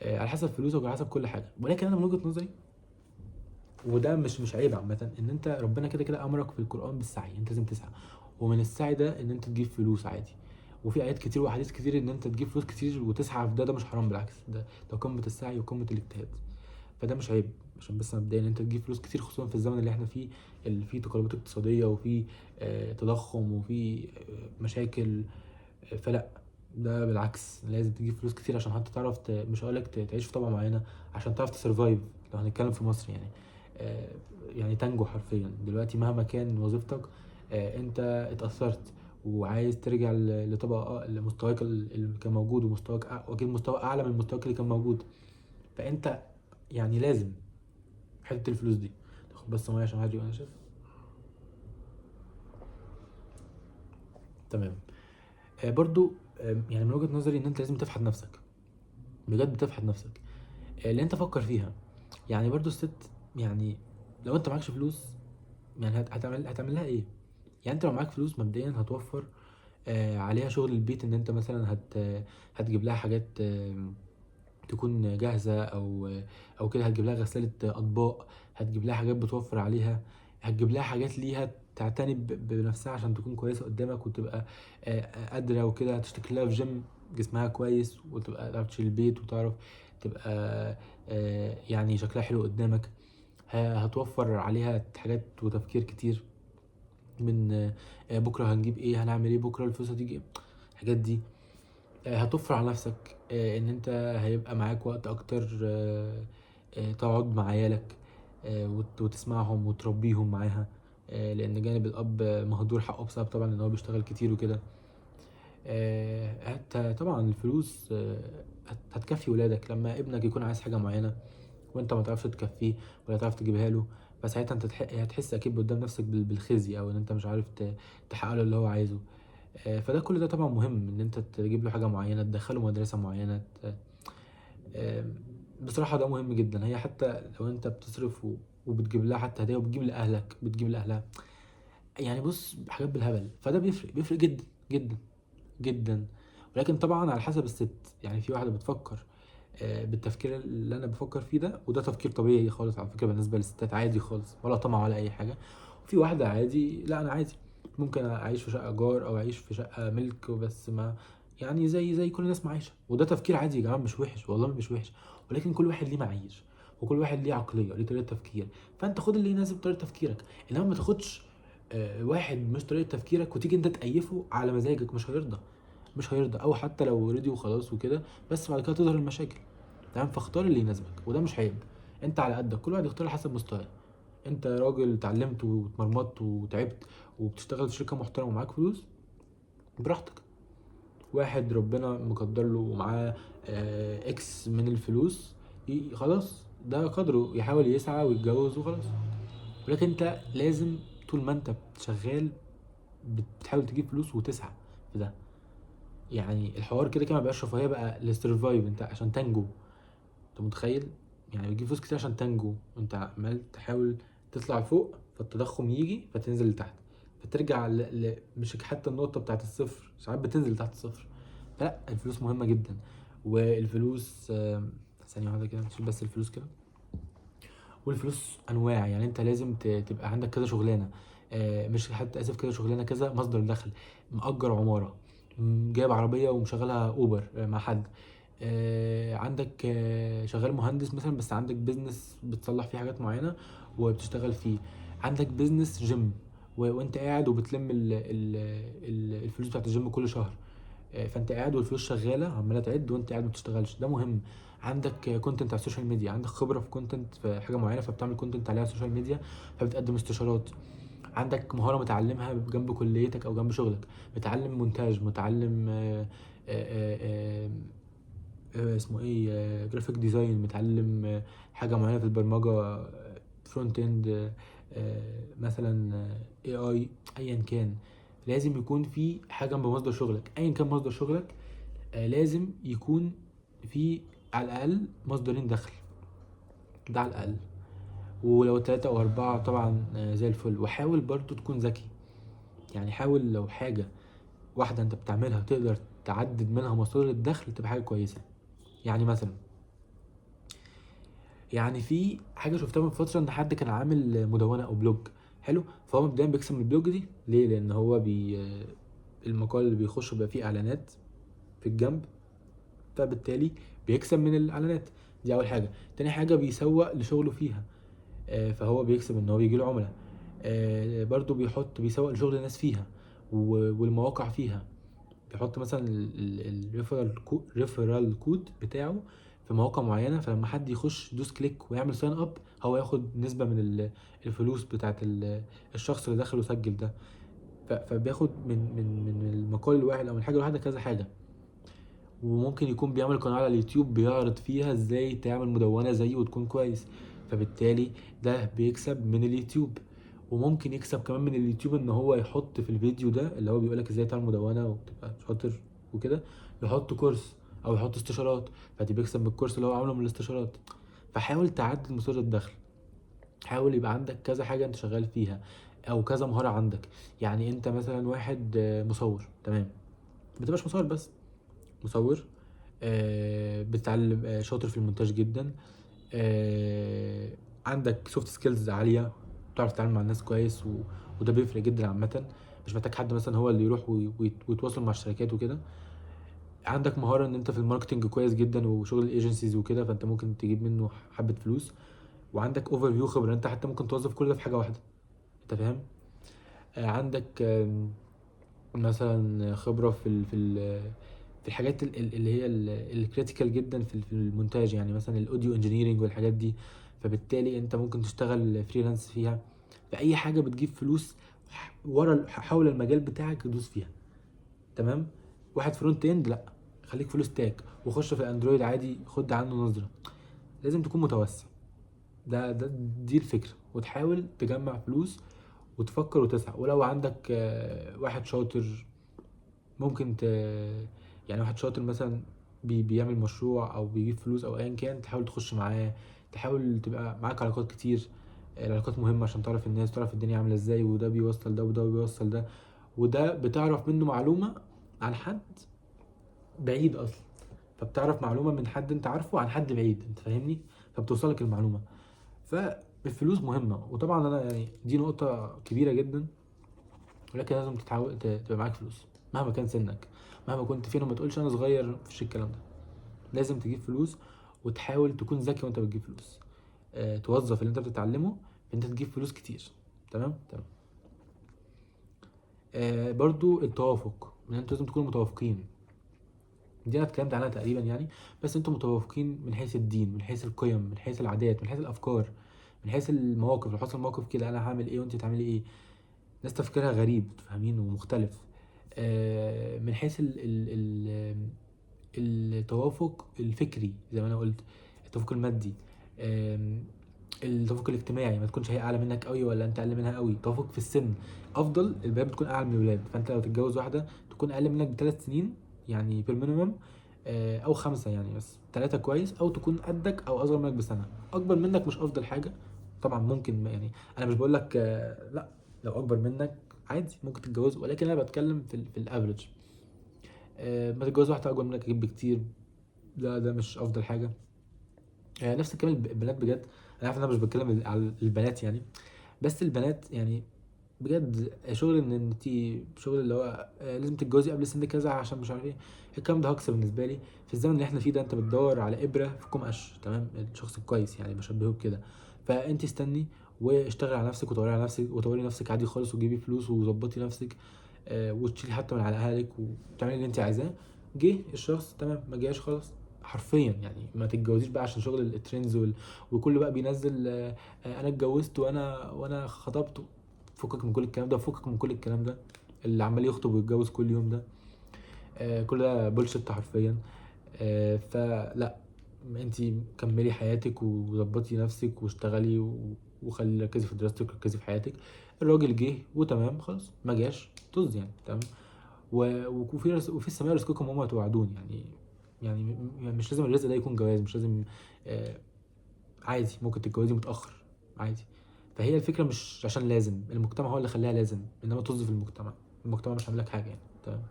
على حسب فلوسك وعلى حسب كل حاجة. ولكن أنا من وجهة نظري، وده مش عيب عامة، إن أنت ربنا كده كده أمرك في القرآن بالسعي، أنت لازم تسعى. ومن السعي ده إن أنت تجيب فلوس عادي. وفي آيات كتير وأحاديث كتير إن أنت تجيب فلوس كتير وتسعى في ده مش حرام، بالعكس ده قمة السعي وقمة الاجتهاد. فده مش عيب، عشان بس مبدئيا انت تجيب فلوس كتير، خصوصا في الزمن اللي احنا فيه، اللي فيه تقلبات اقتصاديه وفيه تضخم وفيه مشاكل. فلا، ده بالعكس، لازم تجيب فلوس كتير عشان حتى تعرف مش هقولك تعيش في طبقه معينه، عشان تعرف تسرفايف. لو هنتكلم في مصر يعني، آه، يعني تنجو حرفيا دلوقتي مهما كان وظيفتك. انت اتأثرت وعايز ترجع لطبقه لمستواك اللي كان موجود، ومستواك واكيد مستوى اعلى من مستواك اللي كان موجود. فانت يعني لازم حته الفلوس دي تاخد بس ميه عشان هادي وانا شايف. تمام. برضو يعني من وجهه نظري ان انت لازم تفحت نفسك، بجد تفحت نفسك. اللي انت فكر فيها، يعني برضو الست، يعني لو انت معكش فلوس، يعني هتعمل لها ايه؟ يعني انت لو معاك فلوس مبدئيا هتوفر عليها شغل البيت، ان انت مثلا هتجيب لها حاجات تكون جاهزة، أو كده هتجيب لها غسالة أطباق، هتجيب لها حاجات بتوفر عليها، هتجيب لها حاجات ليها تعتني بنفسها عشان تكون كويسة قدامك، وتبقى قادرة وكده. هتشترك لها في جيم جسمها كويس، وتبقى تعرف تشيل البيت، وتعرف تبقى يعني شكلها حلو قدامك. هتوفر عليها حاجات وتفكير كتير، من بكرة هنجيب ايه، هنعمل ايه بكرة، الفلوس هتيجي إيه؟ الحاجات دي. هتوفر على نفسك ان انت هيبقى معاك وقت اكتر تقعد مع عيالك، وتسمعهم وتربيهم معاها، لان جانب الاب مهدور حقه بسبب طبعا ان هو بيشتغل كتير وكده. طبعا الفلوس هتكفي ولادك لما ابنك يكون عايز حاجه معينه وانت ما تعرفش تكفيه ولا تعرف تجيبها له. فساعتها انت هتحس اكيد قدام نفسك بالخزي، او ان انت مش عارف تحقق له اللي هو عايزه. فده كل ده طبعا مهم، ان انت تجيب له حاجه معينه، تدخله مدرسه معينه. آم، بصراحه ده مهم جدا. هي حتى لو انت بتصرف وبتجيب لها حتى هديه، وبتجيب لاهلك، بتجيب لاهلها، يعني بص حاجات بالهبل، فده بيفرق جدا جدا جدا. ولكن طبعا على حسب الست، يعني في واحده بتفكر بالتفكير اللي انا بفكر فيه ده، وده تفكير طبيعي خالص على فكره بالنسبه للستات، عادي خالص، ولا طمع ولا اي حاجه. وفي واحده عادي، لا انا عادي ممكن اعيش في شقه ايجار او اعيش في شقه ملك، وبس ما يعني زي كل الناس معيشه. وده تفكير عادي يا جماعه، مش وحش والله، مش وحش. ولكن كل واحد ليه معايير، وكل واحد ليه عقليه وليه طريقه تفكير. فانت خد اللي يناسب طريقه تفكيرك، انما ما تاخدش واحد مش طريقه تفكيرك وتيجي انت تأيفه على مزاجك، مش هيرضى. او حتى لو رضي وخلاص وكده، بس بعد كده تظهر المشاكل. تمام. فاختار اللي يناسبك، وده مش عيب. انت على قدك، كل واحد يختار حسب مستواه. انت راجل اتعلمت واتمرمطت وتعبت وبتشتغل في شركه محترمه ومعاك فلوس، براحتك. واحد ربنا مقدر له ومعاه اكس من الفلوس، خلاص ده قدره، يحاول يسعى ويتجوز وخلاص. ولكن انت لازم طول ما انت شغال بتحاول تجيب فلوس وتسعى في ده. يعني الحوار كده كده مبقاش رفاهيه بقى للسرفايف، انت عشان تنجو. انت متخيل؟ يعني بتجيب فلوس كتير عشان تنجو، وانت عمال تحاول تطلع لفوق، فالتضخم يجي فتنزل لتحت، فترجع مش حتى النقطة بتاعت الصفر، ساعات بتنزل تحت الصفر. فلا، الفلوس مهمة جدا. والفلوس ثانية واحدة كده نشيل بس الفلوس كده. والفلوس أنواع، يعني أنت لازم تبقى عندك كذا شغلانة، مش حتى آسف كذا شغلانة، كذا مصدر دخل. مأجر عمارة، جايب عربية ومشغلها أوبر مع حد، عندك شغال مهندس مثلا، بس عندك بيزنس بتصلح فيه حاجات معينة وبتشتغل فيه. عندك بيزنس جيم، وانت قاعد وبتلم الفلوس بتاعت الجيم كل شهر. فانت قاعد والفلوس شغاله عماله تعد وانت قاعد ما بتشتغلش، ده مهم. عندك كونتنت على السوشيال ميديا، عندك خبره في كونتنت في حاجه معينه فبتعمل كونتنت عليها على السوشيال ميديا، فبتقدم استشارات. عندك مهاره متعلمها جنب كليتك او جنب شغلك، متعلم مونتاج، متعلم اسمه ايه، جرافيك ديزاين، متعلم حاجه معينه في البرمجه، فرونت اند، مثلا اي اي، ايا كان. لازم يكون في حاجه جنب مصدر شغلك، ايا كان مصدر شغلك. لازم يكون في على الاقل مصدرين دخل، ده على الاقل. ولو 3 أو 4 طبعا زي الفل. وحاول برضو تكون ذكي، يعني حاول لو حاجة واحدة انت بتعملها تقدر تعدد منها مصادر الدخل تبقى حاجة كويسة. يعني مثلا، يعني في حاجة شفتها من فترة ان حد كان عامل مدونة او بلوج حلو، فهو مبدئيا بيكسب من البلوج دي ليه؟ لان هو المقال اللي بيخش بيبقى فيه اعلانات في الجنب، فبالتالي بيكسب من الاعلانات. دي اول حاجة. تاني حاجة بيسوق لشغله فيها، فهو بيكسب ان هو بيجيله عملاء. برضو بيسوق لشغل الناس فيها والمواقع فيها. بيحط مثلا الريفرال كود بتاعه في مواقع معينه، فلما حد يخش يدوس كليك ويعمل ساين اب هو ياخد نسبه من الفلوس بتاعت الشخص اللي دخل وسجل ده. فبياخد من المقال الواحد او من حاجه واحده كذا حاجه. وممكن يكون بيعمل قناه على اليوتيوب بيعرض فيها ازاي تعمل مدونه زيه وتكون كويس، فبالتالي ده بيكسب من اليوتيوب. وممكن يكسب كمان من اليوتيوب ان هو يحط في الفيديو ده اللي هو بيقولك ازاي تعمل مدونة وتبقى شاطر وكده، يحط كورس او يحط استشارات، فدي بيكسب من الكورس اللي هو عامله من الاستشارات. فحاول تعدد مصادر الدخل، حاول يبقى عندك كذا حاجة انت شغال فيها او كذا مهارة عندك. يعني انت مثلا واحد مصور، تمام، متبقاش مصور بس، مصور، بتتعلم، شاطر في المونتاج جدا، آه، عندك سوفت سكيلز عاليه، بتعرف تتعامل مع الناس كويس وده بيفرق جدا عامه. مش محتاج حد مثلا هو اللي يروح ويتواصل مع الشركات وكده. عندك مهاره ان انت في الماركتنج كويس جدا وشغل الايجنسيز وكده، فانت ممكن تجيب منه حبه فلوس. وعندك اوفر فيو خبره، انت حتى ممكن توظف كل ده في حاجه واحده، انت فاهم. عندك مثلا خبره في الحاجات اللي هي الكريتيكال جدا في المونتاج، يعني مثلا الاوديو انجينيرنج والحاجات دي. فبالتالي انت ممكن تشتغل فريلانس فيها، في اي حاجه بتجيب فلوس ورا حول المجال بتاعك تدوس فيها، تمام. واحد فرونت اند، لا، خليك فلوس ستاك وخش في الاندرويد عادي، خد عنه نظره. لازم تكون متوسع، دي الفكره، وتحاول تجمع فلوس وتفكر وتسعى. ولو عندك واحد شاطر ممكن يعني واحد شاطر مثلا بيعمل مشروع او بيجيب فلوس او ايا كان، تحاول تخش معاه، تحاول تبقى معاك علاقات كتير. العلاقات مهمة عشان تعرف الناس، تعرف الدنيا عاملة ازاي، وده بيوصل ده وده بيوصل ده، وده بتعرف منه معلومة عن حد بعيد اصلا، فبتعرف معلومة من حد انت عارفه عن حد بعيد، انت فاهمني، فبتوصلك المعلومة. فالفلوس مهمة، وطبعا انا يعني دي نقطة كبيرة جدا، ولكن لازم تتعود تبقى معاك فلوس مهما كان سنك، مهما كنت فين، وما تقولش انا صغير، مفيش الكلام ده. لازم تجيب فلوس، وتحاول تكون ذكي وانت بتجيب فلوس. توظف اللي انت بتتعلمه في انت تجيب فلوس كتير. تمام تمام. برضو التوافق، ان انتوا لازم تكونوا متوافقين. دي انا اتكلمت عنها تقريبا يعني، بس انتوا متوافقين من حيث الدين، من حيث القيم، من حيث العادات، من حيث الافكار، من حيث المواقف. لو حصل موقف كده انا هعمل ايه وانت تعملي ايه. ناس تفكيرها غريب، فاهمين، ومختلف. من حيث التوافق الفكري زي ما انا قلت، التوافق المادي، التوافق الاجتماعي، ما تكونش هي اعلى منك قوي ولا انت اقل منها قوي. التوافق في السن، افضل البنات بتكون اعلى من الولاد، فانت لو تتجوز واحده تكون اقل منك ب3 سنين يعني بالمينيمم، او 5 يعني، بس 3 كويس، او تكون قدك او اصغر منك بسنه. اكبر منك مش افضل حاجه طبعا، ممكن يعني، انا مش بقول لك لا، لو اكبر منك عادي ممكن تتجوز، ولكن انا بتكلم في الافريج. ما تتجوز واحده اكبر منك اكيد بكتير، ده مش افضل حاجه. نفس الكلام البنات بجد. انا عارف ان انا مش بتكلم على البنات يعني، بس البنات يعني بجد شغل ان انت، شغل اللي هو لازم تتجوزي قبل سن كذا عشان مش عارف ايه، الكلام ده هكس بالنسبه لي. في الزمن اللي احنا فيه ده انت بتدور على ابره في كوم قش، تمام، الشخص الكويس يعني بشبهه بكده. فانت استني واشتغلي على نفسك وطوري على نفسك وطوري نفسك عادي خالص، وجيبي فلوس وظبطي نفسك. وتشيلي حتى من على اهلك وتعملي اللي انت عايزاه. جه الشخص تمام، ما جاش خلاص حرفيا. يعني ما تتجوزيش بقى عشان شغل الترندز وكل بقى بينزل انا اتجوزت وانا خطبت. فكك من كل الكلام ده، فكك من كل الكلام ده اللي عمال يخطب ويتجوز كل يوم ده. كل ده بولشيت حرفيا. فلا، انت كملي حياتك وظبطي نفسك واشتغلي وخلي ركزي في دراستك وركزي في حياتك. الراجل جه وتمام خلاص، ما جاش طز يعني تمام. وفي السماء رزقكم وما توعدون. يعني مش لازم الرزق ده يكون جواز، مش لازم. آه عادي ممكن تتجوزي متأخر عادي. فهي الفكرة مش عشان لازم، المجتمع هو اللي خلاها لازم، انما طز في المجتمع مش هيعمل لك حاجة يعني تمام.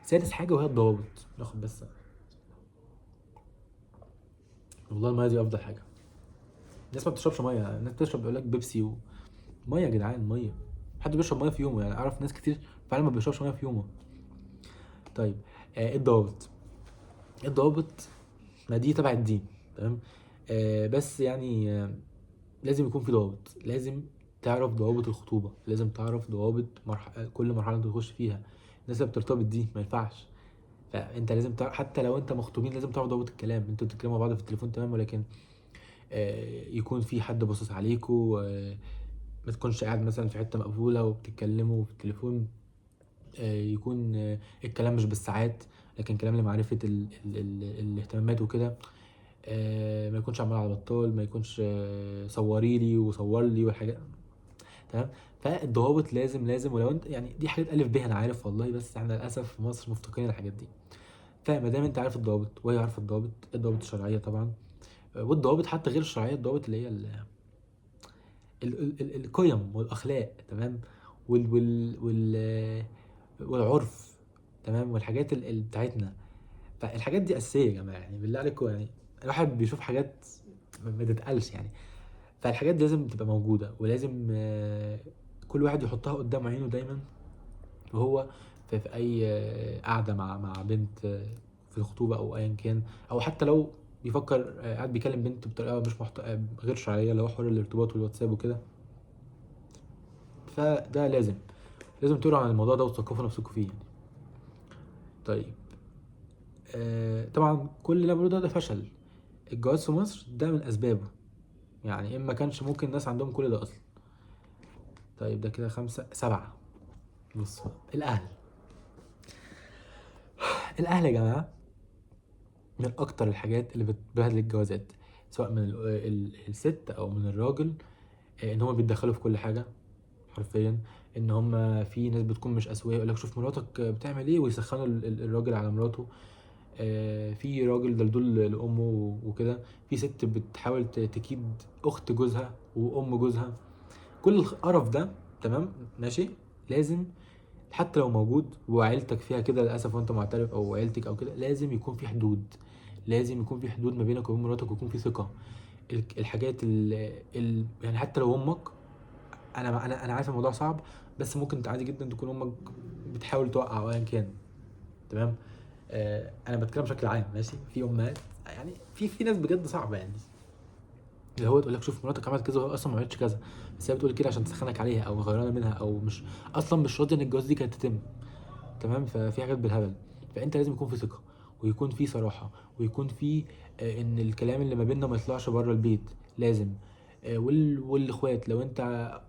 سادس حاجة وهي الضوابط. ناخد بس، والله المية دي أفضل حاجة. الناس ما بتشربش مية، الناس بتشرب بيقول لك بيبسي مية يا جدعان، مية. حد بيشرب مية في يومه؟ يعني أعرف ناس كتير فعلا ما بيشربش مية في يومه. طيب إيه الضوابط؟ الضوابط ما دي تبع الدين تمام. بس يعني لازم يكون في ضوابط. لازم تعرف ضوابط الخطوبة، لازم تعرف ضوابط كل مرحلة انت تخش فيها. الناس اللي بترتبط دي ما ينفعش. فانت لازم تعرف، حتى لو انت مخطوبين لازم تعرف ضوابط الكلام. انتوا بتتكلموا مع بعض في التليفون تمام، ولكن يكون في حد باصص عليكوا. ما تكونش قاعد مثلا في حته مقفوله وبتتكلموا في التليفون. يكون الكلام مش بالساعات، لكن كلام لمعرفه الاهتمامات وكده. ما يكونش عمال على بطال، ما يكونش صوري لي وصور لي والحاجات تمام. فالضوابط لازم. ولو انت يعني دي حاجات الف ب انا عارف والله، بس احنا للاسف في مصر مفتقرين الحاجات دي. فما دام انت عارف الضوابط وهي عارفه الضوابط الشرعيه طبعا، والضوابط حتى غير الشرعيه، الضوابط اللي هي القيم والاخلاق تمام. وال والعرف تمام، والحاجات بتاعتنا. فالحاجات دي اساسيه يا جماعه، يعني بالله عليكم. يعني الواحد بيشوف حاجات ما تتقالش يعني. فالحاجات دي لازم تبقى موجوده، ولازم كل واحد يحطها قدام عينه دايما. وهو في اي قعده مع بنت في الخطوبه او ايا كان، او حتى لو بيفكر قاعد بيكلم بنت بطريقه مش غير شرعيه، اللي هو حوار الارتباط والواتساب وكده. فده لازم تقروا عن الموضوع ده وتثقفوا نفسكم فيه يعني. طيب طبعا كل اللي أنا بقوله ده فشل. الجواز في مصر ده من اسبابه، يعني ما كانش ممكن الناس عندهم كل ده اصلا. طيب ده كده 5 7. بص بقى، الاهل يا جماعه من اكتر الحاجات اللي بتبهدل الجوازات، سواء من الست او من الراجل. ان هم بيتدخلوا في كل حاجه حرفيا. ان هم في ناس بتكون مش اسويه، يقول لك شوف مراتك بتعمل ايه، ويسخنوا الراجل على مراته. في راجل دلدول لامه وكده. في ست بتحاول تكيد اخت جوزها وام جوزها. كل القرف ده تمام ماشي. لازم حتى لو موجود وعيلتك فيها كده للاسف وانت معترف، او عيلتك او كده، لازم يكون في حدود. لازم يكون في حدود ما بينك وبين مراتك، ويكون في ثقه. الحاجات يعني حتى لو امك، انا عارف الموضوع صعب، بس ممكن عادي جدا تكون امك بتحاول توقع او ايا كان تمام. انا بتكلم بشكل عام ماشي. في امهات يعني في ناس بجد صعبه يعني، اللي هو تقول لك شوف مراتك عملت كذا وهو اصلا ما عملتش كذا، بس هي بتقول كده عشان تسخنك عليها او غيرانه منها، او مش اصلا مش راضيه ان الجواز دي كانت تتم تمام. ففي حاجات بالهبل. فانت لازم يكون في ثقه، ويكون في صراحه، ويكون في ان الكلام اللي ما بيننا ما يطلعش بره البيت. لازم والاخوات، لو انت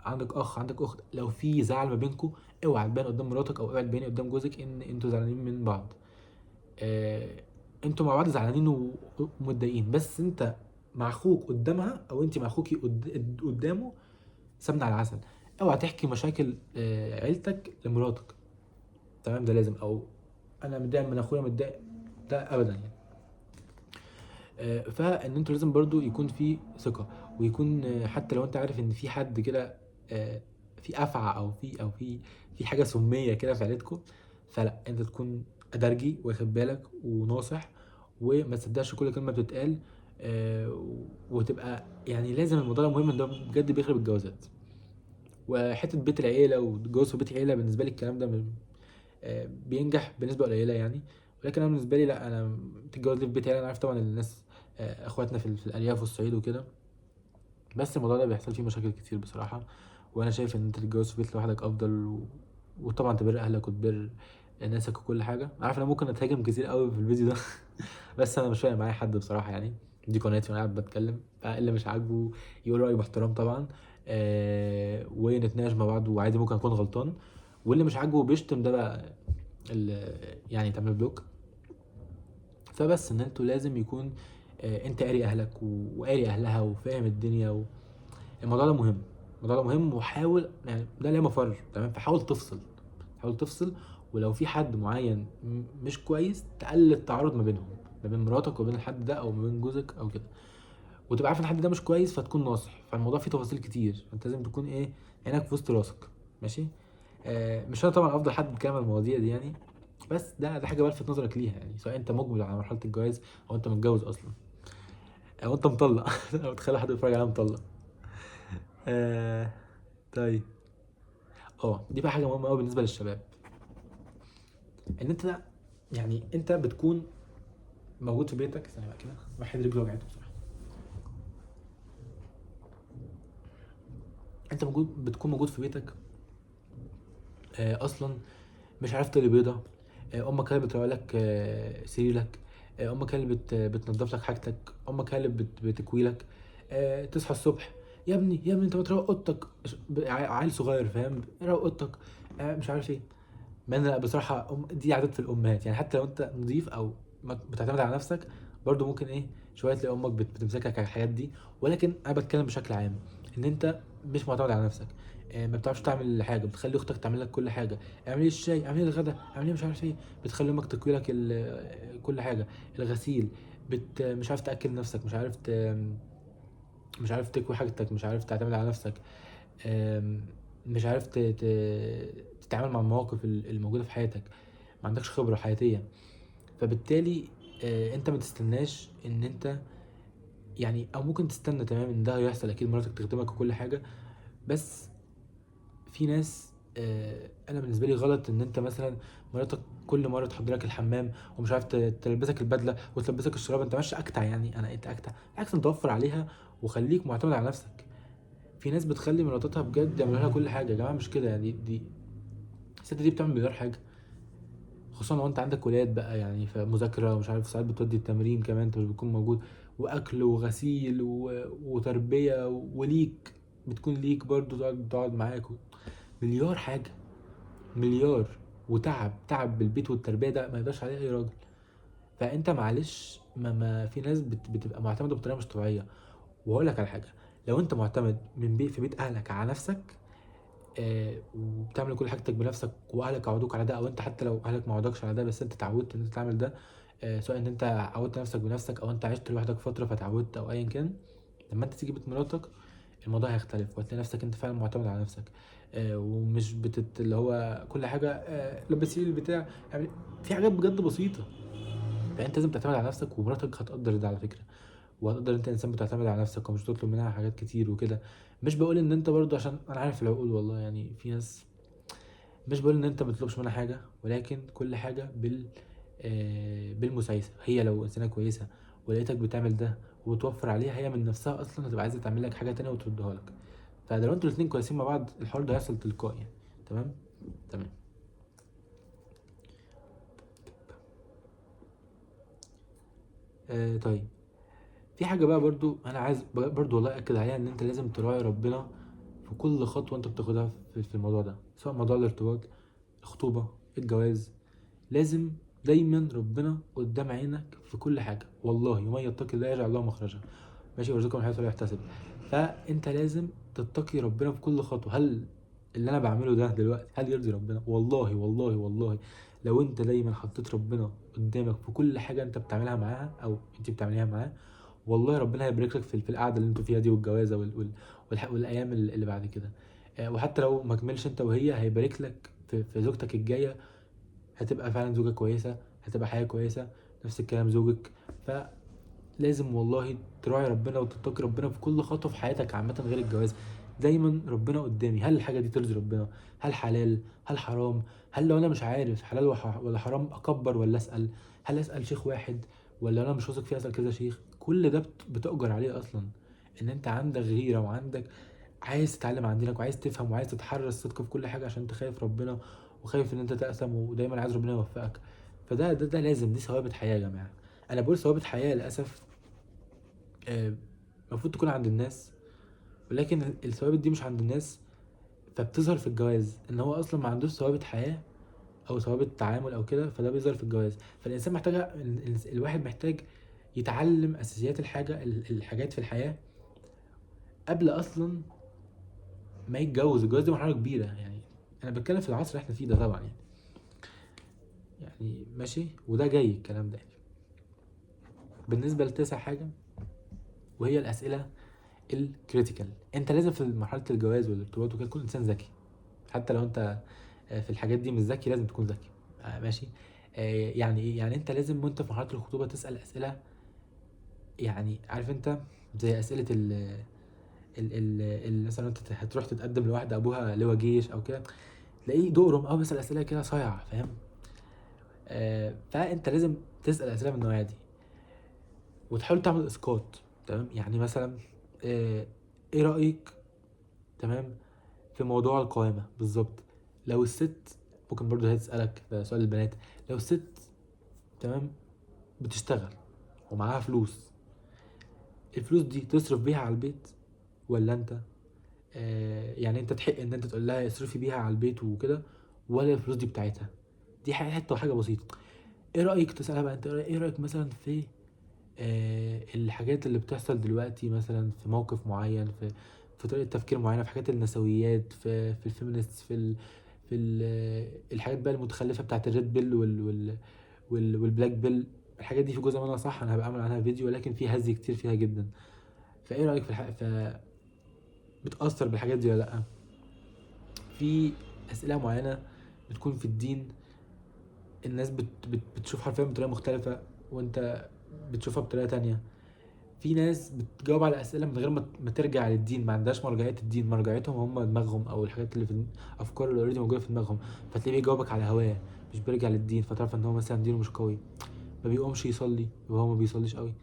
عندك اخ عندك اخت، لو في زعل ما بينكم، اوعى تبان قدام مراتك او اوعى تباني قدام جوزك ان انتوا زعلانين من بعض. آه، انتوا مع بعض زعلانين ومتضايقين، بس انت مع اخوك قدامها، او انت مع اخوكي قدامه سمنه على العسل. اوعى تحكي مشاكل عيلتك لمراتك تمام. ده لازم. او انا متضايق من اخويا، متضايق، ده ابدا يعني. فان انتوا لازم برضو يكون في ثقه، ويكون حتى لو انت عارف ان في حد كده في افعى، او في حاجه سميه كده في عيلتكم. فلا، انت تكون ادرجي واخد بالك وناصح، وما تصدقش كل كلمه بتتقال. وتبقى يعني لازم. الموضوع مهم، ان ده بجد بيخرب الجوازات. وحته بيت العيله والجواز في بيت عيله، بالنسبه لي الكلام ده بينجح بنسبه قليله يعني. ولكن انا بالنسبه لي لا، انا تتجوز لي في بيت عيله. انا عارف طبعا الناس اخواتنا في الارياف والصعيد وكده، بس الموضوع ده بيحصل فيه مشاكل كتير بصراحه. وانا شايف ان انت تتجوز في بيت لوحدك افضل وطبعا تبر اهلك وتبر ناسك وكل حاجه. عارف انا ممكن اتهاجم كتير قوي في الفيديو ده بس انا مش فارق معايا حد بصراحه يعني، دي قناتي وانا قاعد بتكلم، فاللي مش عاجبه يقول رايه باحترام طبعا، ونتناقش مع بعض، وعادي ممكن اكون غلطان، واللي مش عاجبه بيشتم ده بقى يعني تعمل بلوك. فبس ان انتوا لازم يكون انت قاري اهلك وقاري اهلها وفاهم الدنيا الموضوع ده مهم، الموضوع ده مهم، وحاول يعني ده لا مفر تمام. فحاول تفصل، حاول تفصل، ولو في حد معين مش كويس تقلل التعارض ما بينهم، ما بين مراتك وبين الحد ده او ما بين جوزك او كده، وتبقى عارف ان الحد ده مش كويس فتكون ناصح. فالموضوع فيه تفاصيل كتير، فانت لازم تكون ايه، عينك في وسط راسك. ماشي. مش انا طبعا افضل حد بيتكلم عن المواضيع دي يعني، بس ده حاجه بلفت نظرك ليها يعني، سواء انت مقبل على مرحله الجواز او انت متجوز اصلا او انت مطلق او تخلي حد يتفرج عليها مطلق. آه طيب. دي بقى حاجه مهمه قوي بالنسبه للشباب، ان انت يعني انت بتكون موجود في بيتك. ثانيه بقى كده، واحد رجله وجعته بصراحه. انت بتكون موجود في بيتك اصلا مش عارف تقلي بيضه، امك هي اللي بتروق لك سريرك، امك هي اللي بتنضف لك حاجتك، امك هي اللي بتكوي لك، تصحى الصبح، يا ابني يا ابني انت بتروق اوضتك، عيل صغير فاهم، روق اوضتك، مش عارف ايه. ما انا بصراحه دي عادات في الامهات يعني، حتى لو انت نظيف او بتعتمد على نفسك برضو ممكن ايه شويه تلاقي امك بتمسكك على الحاجات دي. ولكن انا بتكلم بشكل عام، ان انت مش معتمد على نفسك، ما بتعرفش تعمل حاجه، بتخلي اختك تعمل لك كل حاجه، اعملي الشاي، اعملي الغدا، اعملي مش عارف ايه، بتخلي امك تكوي لك كل حاجه، الغسيل، مش عارف تاكل نفسك، مش عارف تكوي حاجتك، مش عارف تعتمد على نفسك، مش عارف تتعامل مع المواقف الموجوده في حياتك، ما عندكش خبره حياتيه. فبالتالي انت ما تستناش ان انت يعني، او ممكن تستنى تمام ان ده هيحصل، اكيد مراتك تخدمك وكل حاجه، بس في ناس انا بالنسبه لي غلط ان انت مثلا مراتك كل مره تحضر لك الحمام ومش عارف تلبسك البدله وتلبسك الشراب، انت ماشي اكتع يعني، انت اكتع بالعكس، انت وفر عليها وخليك معتمد على نفسك. في ناس بتخلي مراتاتها بجد يعملوا لها كل حاجه، يا جماعه مش كده يعني، دي الست دي بتعمل مليار حاجه، خصوصا لو انت عندك ولاد بقى يعني، فمذاكره ومش عارف ساعات بتودي التمرين كمان انت مش بتكون موجود، واكل وغسيل وتربيه وليك، بتكون ليك برضو تقعد معاك مليار حاجه، مليار، تعب بالبيت والتربيه ده ما يقدرش عليه اي راجل. فانت معلش ما في ناس بتبقى معتمده بطريقه مش طبيعيه. وهقول لك على حاجه، لو انت معتمد من بيت في بيت اهلك على نفسك، وبتعمل كل حاجتك بنفسك واهلك عودوك على ده، او انت حتى لو اهلك ما عودوكش على ده بس انت اتعودت ان انت تعمل ده، سواء ان انت عودت نفسك بنفسك او انت عشت لوحدك فتره فتعودت او ايا كان، لما انت تيجي بيت مراتك الموضوع هيختلف، وهتلاقي نفسك انت فعلا معتمد على نفسك، ومش اللي هو كل حاجه لبسي البتاع يعني، في حاجات بجد بسيطه. فانت لازم تعتمد على نفسك، ومراتك هتقدر ده على فكره، وهتقدر انت انسان بتعتمد على نفسك ومش تطلب منها حاجات كتير وكده. مش بقول ان انت برضو، عشان انا عارف العقول والله يعني، في ناس، مش بقول ان انت ما تطلبش منها حاجه، ولكن كل حاجه بالمسايسه. هي لو انسانه كويسه ولقيتك بتعمل ده وتوفر عليها، هي من نفسها اصلا هتبقى عايزه تعمل لك حاجه تانية وتردها لك. فده لو انتوا الاتنين كويسين مع بعض الحوار ده هيحصل تلقائي يعني. تمام. تمام. طيب، في حاجه بقى برضو انا عايز برضو والله اكد عليها، ان انت لازم تراعي ربنا في كل خطوه انت بتاخدها في الموضوع ده، سواء موضوع الارتباط، الخطوبه، الجواز. لازم دايما ربنا قدام عينك في كل حاجه، والله ومن يتقي الله يجعل له مخرجا، ماشي، ويرزقه من حيث لا يحتسب. فانت لازم تتقي ربنا في كل خطوه. هل اللي انا بعمله ده دلوقتي هل يرضي ربنا؟ والله والله والله لو انت دايما حطيت ربنا قدامك في كل حاجه انت بتعملها معاها او انت بتعمليها معاه، والله ربنا هيبارك لك في القعده اللي انتوا فيها دي، والجوازه والايام اللي بعد كده. وحتى لو ما كملش انت وهي، هيبارك لك في زوجتك الجايه، هتبقى فعلا زوجة كويسة، هتبقى حياة كويسة. نفس الكلام زوجك. فلازم والله تراعي ربنا وتتقي ربنا في كل خطوة في حياتك عامة غير الجواز. دايما ربنا قدامي، هل الحاجة دي ترضي ربنا؟ هل حلال؟ هل حرام؟ هل لو انا مش عارف حلال ولا حرام اكبر ولا اسأل؟ هل اسأل شيخ واحد، ولا انا مش واثق فيه اسأل كذا شيخ؟ كل ده بتؤجر عليه اصلا، ان انت عندك غيرة وعندك عايز تتعلم عن دينك وعايز تفهم وعايز تتحرى الصدق في كل حاجة عشان تخاف ربنا، وخايف ان انت تقسم، ودايما عايز ربنا يوفقك. فده لازم، دي ثوابت حياه يا جماعه. انا بقول ثوابت حياه للاسف المفروض تكون عند الناس، ولكن الثوابت دي مش عند الناس، فبتظهر في الجواز ان هو اصلا ما عندوش ثوابت حياه او ثوابت تعامل او كده، فده بيظهر في الجواز. فالانسان محتاج، الواحد محتاج يتعلم اساسيات الحاجات في الحياه قبل اصلا ما يتجوز. الجواز دي مرحله كبيره يعني، انا بتكلم في العصر اللي احنا فيه ده طبعا يعني. يعني ماشي، وده جاي الكلام ده يعني. بالنسبه لتاسع حاجه، وهي الاسئله الكريتيكال. انت لازم في مرحله الجواز والارتباط وكده تكون انسان ذكي. حتى لو انت في الحاجات دي مش ذكي، لازم تكون ذكي. ماشي. يعني ايه؟ يعني انت لازم وانت في مرحله الخطوبه تسال اسئله، يعني عارف انت، زي اسئله مثلا انت هتروح تتقدم لواحده ابوها لواء جيش او كده، تلاقيه دورهم او بيسال اسئله كده صايعه، فاهم؟ فانت لازم تسال اسئله من النوعيه دي، وتحاول تعمل اسقاط. تمام، يعني مثلا ايه رايك، تمام، في موضوع القوامه بالظبط. لو الست، ممكن برضو هي تسالك، ده سؤال البنات، لو الست تمام بتشتغل ومعاها فلوس، الفلوس دي تصرف بيها على البيت ولا انت يعني انت تحق ان انت تقول لها اصرفي بيها على البيت وكده، ولا الفلوس دي بتاعتها؟ دي حته وحاجه بسيطه. ايه رايك تسالها بقى انت، ايه رايك مثلا في الحاجات اللي بتحصل دلوقتي مثلا في موقف معين، في طريقه تفكير معينه، في حاجات النسويات، في الفيمينست، الحاجات بقى المتخلفه بتاعت الريد بيل والبلاك بيل. الحاجات دي في جزء منها صح، انا هبقى اعمل عنها فيديو، ولكن في هزي كتير فيها جدا. فايه رايك بتاثر بالحاجات دي ولا لا؟ في اسئله معينه بتكون في الدين، الناس بتشوف حرفيا بطريقه مختلفه، وانت بتشوفها بطريقه تانية. في ناس بتجاوب على اسئله من غير ما ترجع للدين، ما عندهاش مرجعيه الدين، مرجعيتهم هم دماغهم او الحاجات اللي في الافكار اللي اوريدي موجوده في دماغهم. فتلاقيه بيجاوبك على هواه، مش بيرجع للدين، فتعرف ان هو مثلا دينه مش قوي، ما بيقومش يصلي وهو ما بيصليش قوي.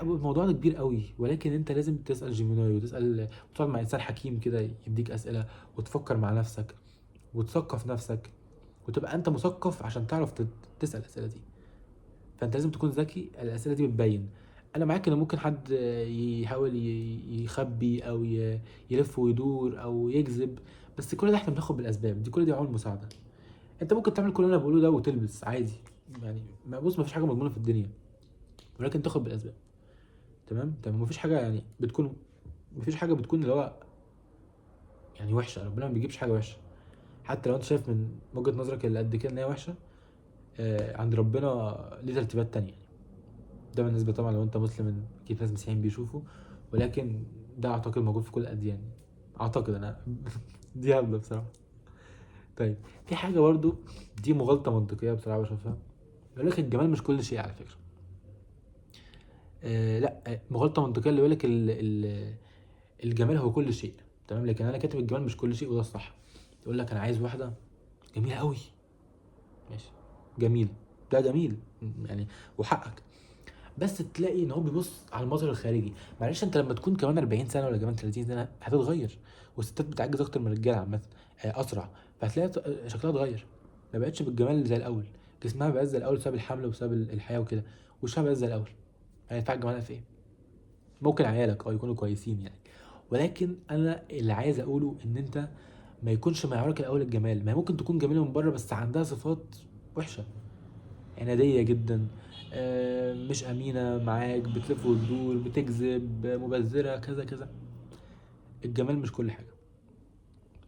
الموضوع ده كبير قوي، ولكن انت لازم تسال جيميناي، وتقعد مع انسان حكيم كده يديك اسئله، وتفكر مع نفسك، وتثقف نفسك، وتبقى انت مثقف عشان تعرف تسال الاسئله دي. فانت لازم تكون ذكي، الاسئله دي بتبين. انا معاك ان ممكن حد يحاول يخبي او يلف ويدور او يكذب، بس كل ده احنا بناخد بالاسباب دي، كل دي عوامل مساعده. انت ممكن تعمل كل اللي انا بقوله ده وتلبس عادي يعني، بص مفيش حاجه مضمونه في الدنيا، ولكن تاخد بالاسباب. تمام تمام، مفيش حاجه يعني بتكون، مفيش حاجه بتكون اللي هو يعني وحشه. ربنا ما بيجيبش حاجه وحشه، حتى لو انت شايف من وجهه نظرك اللي قد كده ان هي وحشه، عند ربنا ليه ترتيبات تانية. ده بالنسبه طبعا لو انت مسلم، اكيد ناس مسيحيين بيشوفوا، ولكن ده اعتقد موجود في كل الاديان، اعتقد انا دي هبله بصراحه. طيب، في حاجه برضو، دي مغالطه منطقيه بصراحه بشوفها، يقول لك الجمال مش كل شيء على فكره. لا، مغالطه منطقيه اللي يقول لك الجمال هو كل شيء. تمام، لكن انا كاتب الجمال مش كل شيء، وده الصح. يقول لك انا عايز واحده جميله قوي، ماشي، جميل، ده جميل يعني، وحقك. بس تلاقي ان هو بيبص على المظهر الخارجي. معلش، انت لما تكون كمان 40 سنه ولا كمان 30 سنه هتتغير، والستات بتعجز اكتر من الرجاله عامه، اسرع. فهتلاقي شكلها اتغير، ما بقتش بالجمال زي الاول، جسمها ما بقاش زي الاول بسبب الحمل وبسبب الحياه وكده، وشها ما بقاش زي الاول. هيدفع جمالها في ايه؟ ممكن عيالك يكونوا كويسين يعني، ولكن انا اللي عايز اقوله ان انت ما يكونش معيارك الاول الجمال. ما هي ممكن تكون جميله من بره بس عندها صفات وحشه، عناديه جدا، مش امينه معاك، بتلف وتدور، بتكذب، مبذره، كذا كذا. الجمال مش كل حاجه،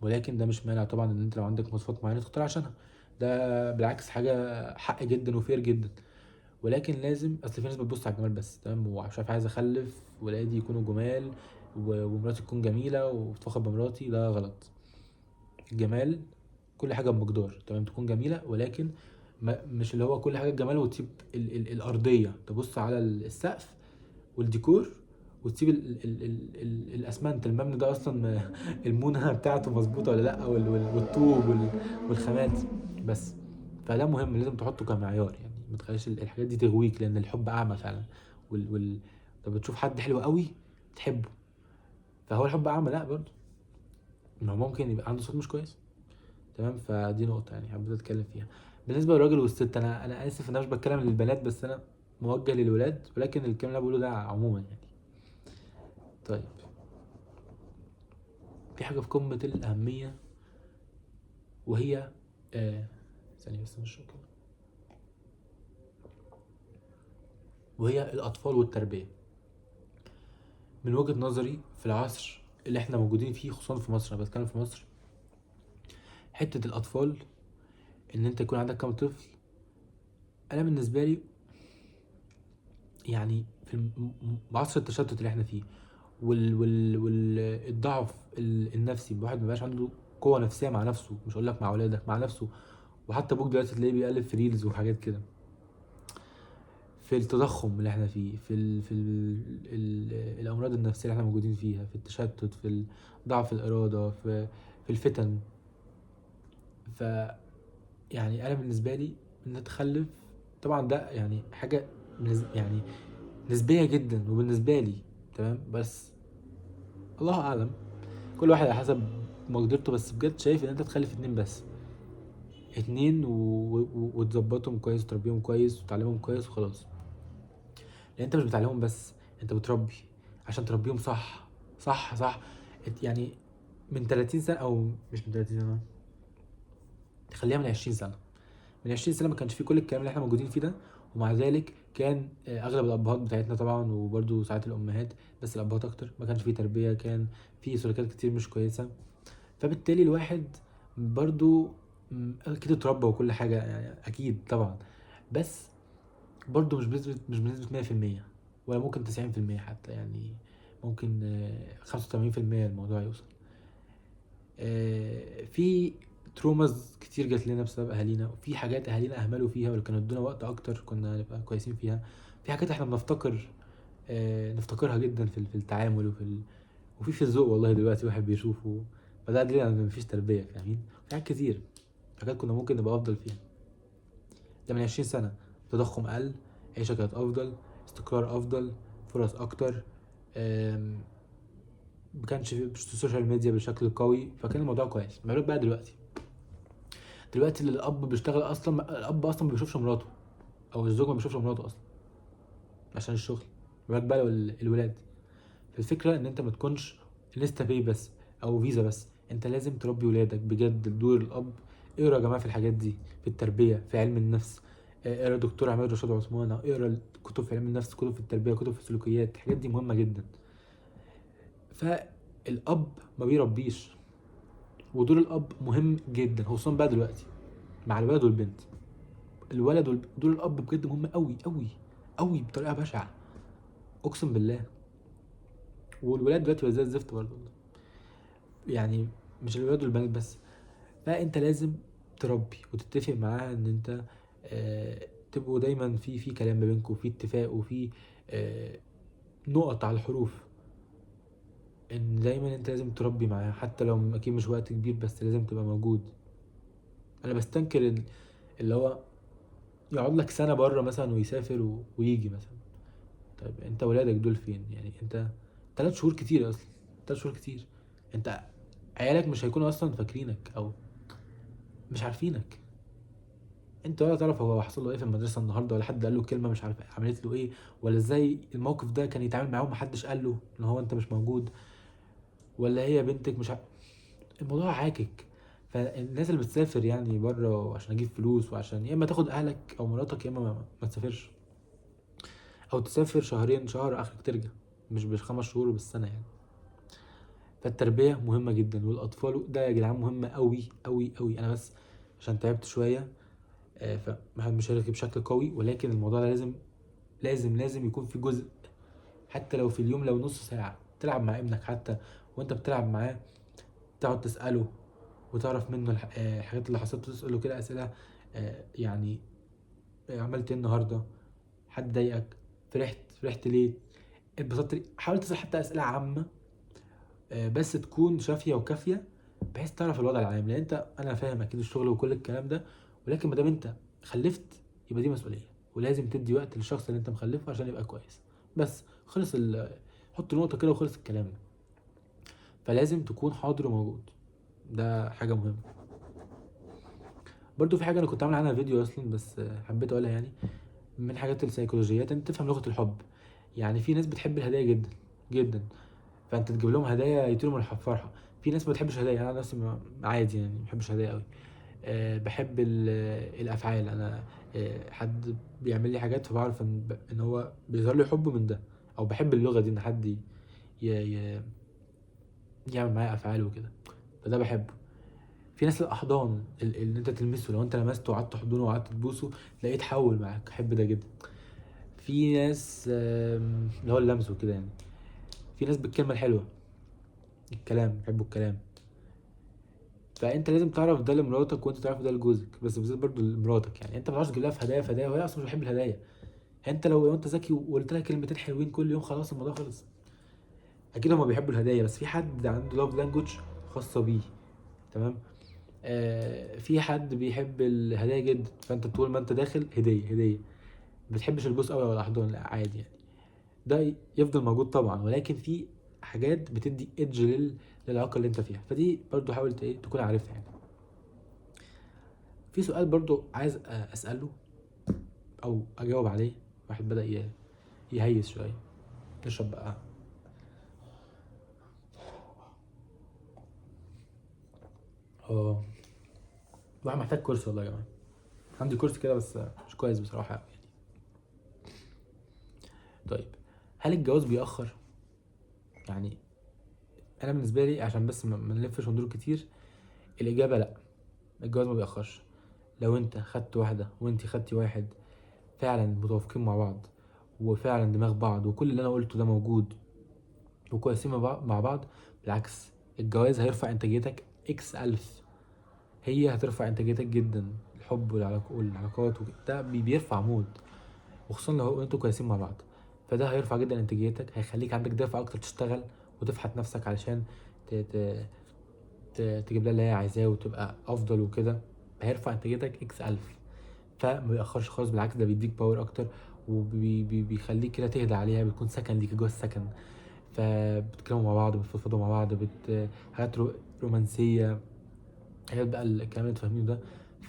ولكن ده مش مانع طبعا ان انت لو عندك مواصفات معينه تختار عشانها. ده بالعكس حاجه حق جدا وفير جدا. ولكن لازم، اصل في ناس بتبص على الجمال بس، تمام، ومش عارف عايز اخلف ولادي يكونوا جمال ومراتي تكون جميله وتفخر بمراتي، ده غلط. الجمال كل حاجه بمقدار، تمام، تكون جميله، ولكن ما مش اللي هو كل حاجه جمال وتسيب ال الارضيه، تبص على السقف والديكور، وتسيب الاسمنت، المبنى ده اصلا المونه بتاعته مظبوطه ولا لا، والطوب والخامات بس. فده مهم، لازم تحطه كمعيار يعني، ما تخليش الحاجات دي تغويك، لان الحب اعمى فعلا. وال وال طب بتشوف حد حلو قوي تحبه، فهو الحب اعمى؟ لا برضه، ما هو ممكن يبقى عنده صوت مش كويس. تمام. فدي نقطة يعني حبيت اتكلم فيها. بالنسبة للراجل والست، انا اسف ان انا مش بتكلم للبنات بس، انا موجه للولاد، ولكن الكلام اللي انا بقوله ده عموما يعني. طيب، في حاجة في قمة الأهمية، وهي ثانية بس مش كده، وهي الأطفال والتربية. من وجهة نظري في العصر اللي احنا موجودين فيه، خصوصا في مصر، انا بتكلم في مصر، حتة الأطفال، إن أنت يكون عندك كام طفل، أنا بالنسبة لي يعني في عصر التشتت اللي احنا فيه، والضعف النفسي، الواحد مبقاش عنده قوة نفسية مع نفسه، مش هقول لك مع ولادك، مع نفسه. وحتى ابوك دلوقتي تلاقيه بيقلب في ريلز وحاجات كده. في التضخم اللي احنا فيه، الامراض النفسيه اللي احنا موجودين فيها، في التشتت، في ضعف الاراده، في الفتن. ف يعني انا بالنسبه لي ان اتخلف، طبعا ده يعني حاجه يعني نسبيه جدا وبالنسبه لي تمام، بس الله اعلم، كل واحد على حسب مقدرته. بس بجد شايف ان انت تخلف اتنين بس، اتنين وتظبطهم كويس وتربيهم كويس وتعلمهم كويس وخلاص. لان انت مش بتعلمهم بس، انت بتربي عشان تربيهم صح. صح صح. يعني من 30 سنه، او مش من 30 سنه، خليها من 20 سنه. من 20 سنه ما كانش فيه كل الكلام اللي احنا موجودين فيه ده، ومع ذلك كان اغلب الابهات بتاعتنا طبعا، وبرده ساعات الامهات، بس الابهات اكتر، ما كانش فيه تربيه، كان فيه سلوكيات كتير مش كويسه. فبالتالي الواحد برضو اكيد اتربى وكل حاجه يعني، اكيد طبعا، بس برضو مش بنسبة 100%، ولا ممكن 90% حتى يعني، ممكن 85% الموضوع يوصل. في تروماز كتير جات لنا بسبب اهالينا، وفي حاجات اهالينا اهملوا فيها، ولو كانوا ادونا وقت اكتر كنا هنبقى كويسين فيها. في حاجات احنا نفتكرها جدا في التعامل، وفي الذوق والله دلوقتي واحد بيشوفه، فده دليل على ان مفيش تربيه، فاهمين؟ في حاجات كتير، حاجات كنا ممكن نبقى افضل فيها. ده من 20 سنه، تضخم قل، عيشه كانت افضل، استقرار افضل، فرص اكتر، ما كانش في السوشيال ميديا بشكل قوي، فكان الموضوع كويس. ما بالك بقى دلوقتي اللي الاب بيشتغل اصلا، الاب اصلا ما بيشوفش مراته، او الزوج ما بيشوفش مراته اصلا عشان الشغل. ما بالك بقى لو الولاد. فالفكره ان انت ما تكونش لسه بي بس، او فيزا بس، انت لازم تربي ولادك بجد. دور الاب، اقرا يا جماعه في الحاجات دي، في التربيه، في علم النفس، اقرا دكتور عماد رشاد عثمان، اقرا كتب في علم النفس، كتب في التربيه، كتب في السلوكيات، الحاجات دي مهمه جدا. فالاب ما بيربيش، ودور الاب مهم جدا، خصوصا بقى دلوقتي مع الولد والبنت. دور الاب بجد مهم قوي قوي قوي بطريقه بشعه، اقسم بالله. والولاد دلوقتي بقى زي الزفت برضه يعني، مش الولاد والبنات بس. فانت لازم تربي وتتفق معاها ان انت تبقوا دايما في كلام ما بينكم، في اتفاق، وفي نقط على الحروف، ان دايما انت لازم تربي معاها، حتى لو اكيد مش وقت كبير، بس لازم تبقى موجود. انا بستنكر اللي هو يقعد لك سنه بره مثلا ويسافر ويجي مثلا. طيب انت ولادك دول فين يعني؟ انت 3 شهور كتير اصلا، 3 شهور كتير. انت عيالك مش هيكونوا اصلا فاكرينك، او مش عارفينك. انت ولا تعرف هو حصل له ايه في المدرسه النهارده، ولا حد قال له كلمه مش عارف عملت له ايه، ولا ازاي الموقف ده كان يتعامل معاه ومحدش قال له ان هو انت مش موجود، ولا هي بنتك مش الموضوع عاكك. فالناس اللي بتسافر يعني بره عشان اجيب فلوس، وعشان يا اما تاخد اهلك او مراتك، يا اما ما تسافرش، او تسافر شهرين، شهر اخرك ترجع، مش ب5 شهور بالسنه يعني. فالتربيه مهمه جدا، والاطفال ده يا جدعان مهمه قوي قوي قوي. انا بس عشان تعبت شويه فمش هرغي بشكل قوي، ولكن الموضوع ده لازم يكون في جزء، حتى لو في اليوم، لو نص ساعه تلعب مع ابنك حتى، وانت بتلعب معاه تقعد تساله وتعرف منه الحاجات اللي حصلت، وتساله كده اسئله يعني عملت ايه النهارده، حد ضايقك، فرحت ليه، اتبسطت ليه. حاول تسال حتى اسئله عامه بس تكون شافيه وكافيه، بحيث تعرف الوضع العام. لان انا فاهم اكيد الشغل وكل الكلام ده، ولكن ما دام انت خلفت يبقى دي مسؤوليه، ولازم تدي وقت للشخص اللي انت مخلفه عشان يبقى كويس. بس خلص حط نقطه كده وخلص الكلام. فلازم تكون حاضر وموجود، ده حاجه مهمه. برضو في حاجه انا كنت عامل عنها فيديو اصلا، بس حبيت اقولها يعني. من حاجات السيكولوجيات انت تفهم لغه الحب. يعني في ناس بتحب الهدايا جدا جدا، فانت تجيب لهم هدايا يطيروا من الفرحه. في ناس ما بتحبش هدايا، انا نفسي عادي يعني ما بحبش هدايا قوي. بحب الافعال. انا حد بيعمل لي حاجات فبعرف ان هو بيظهر لي حب من ده، او بحب اللغه دي ان حد ي... ي... يعمل معايا افعال وكده، فده بحبه. في ناس الاحضان، ان انت تلمسه، لو انت لمسته وقعدت تحضنه وقعدت تبوسه تلاقيه اتحول معاك، احب ده جدا. في ناس اللي هو اللمس وكده يعني. في ناس بالكلمه الحلوه، الكلام، بيحبوا الكلام. فانت لازم تعرف ده لمراتك وانت تعرف ده لجوزك، بس بالذات برضو لمراتك. يعني انت ما تعرفش تجيب لها في هدايا في هدايا وهي اصلا مش بتحب الهدايا. انت لو انت ذكي وقلت لها كلمتين حلوين كل يوم خلاص الموضوع خلص. اكيد هما بيحبوا الهدايا، بس في حد عنده لاف لانجوج خاصه بيه. تمام. في حد بيحب الهدايا جدا، فانت طول ما انت داخل هديه هديه. ما بتحبش البوس قوي ولا الاحضان، لا عادي يعني. ده يفضل موجود طبعا، ولكن في حاجات بتدي ايدج للعلاقه اللي انت فيها، فدي برضو حاول ايه تكون عارفها يعني. في سؤال برضو عايز اساله او اجاوب عليه. واحد بدأ يهيس شويه. نشرب بقى. اه، الواحد محتاج كورس والله يا جماعه. عندي كورس كده بس مش كويس بصراحه يعني. طيب، هل الجواز بيأخر؟ يعني انا بالنسبه لي عشان بس ما نلفش وندور كتير، الاجابه لا. الجواز ما بيأخرش. لو انت خدت واحده وانت خدتي واحد فعلا متوافقين مع بعض، وفعلا دماغ بعض، وكل اللي انا قلته ده موجود، وكويسين مع بعض، بالعكس الجواز هيرفع انتاجيتك اكس الف. هي هترفع انتاجيتك جدا. الحب والعلاقات ده بيرفع مود، وخصوصا لو انتوا كويسين مع بعض. فده هيرفع جدا انتاجيتك، هيخليك عندك دافع اكتر تشتغل وتفحت نفسك علشان ت... ت... تجيب لها اللي هي عايزاه وتبقى افضل وكده. هيرفع انتاجيتك اكس الف. فما بيأخرش خالص، بالعكس ده بيديك باور اكتر، وبيخليك كده تهدى عليها. بتكون سكن ليك جوه السكن، فبتتكلموا مع بعض، بتفضفضوا مع بعض، حاجات رومانسيه، حاجات بقى الكلام اللي انتوا فاهمينه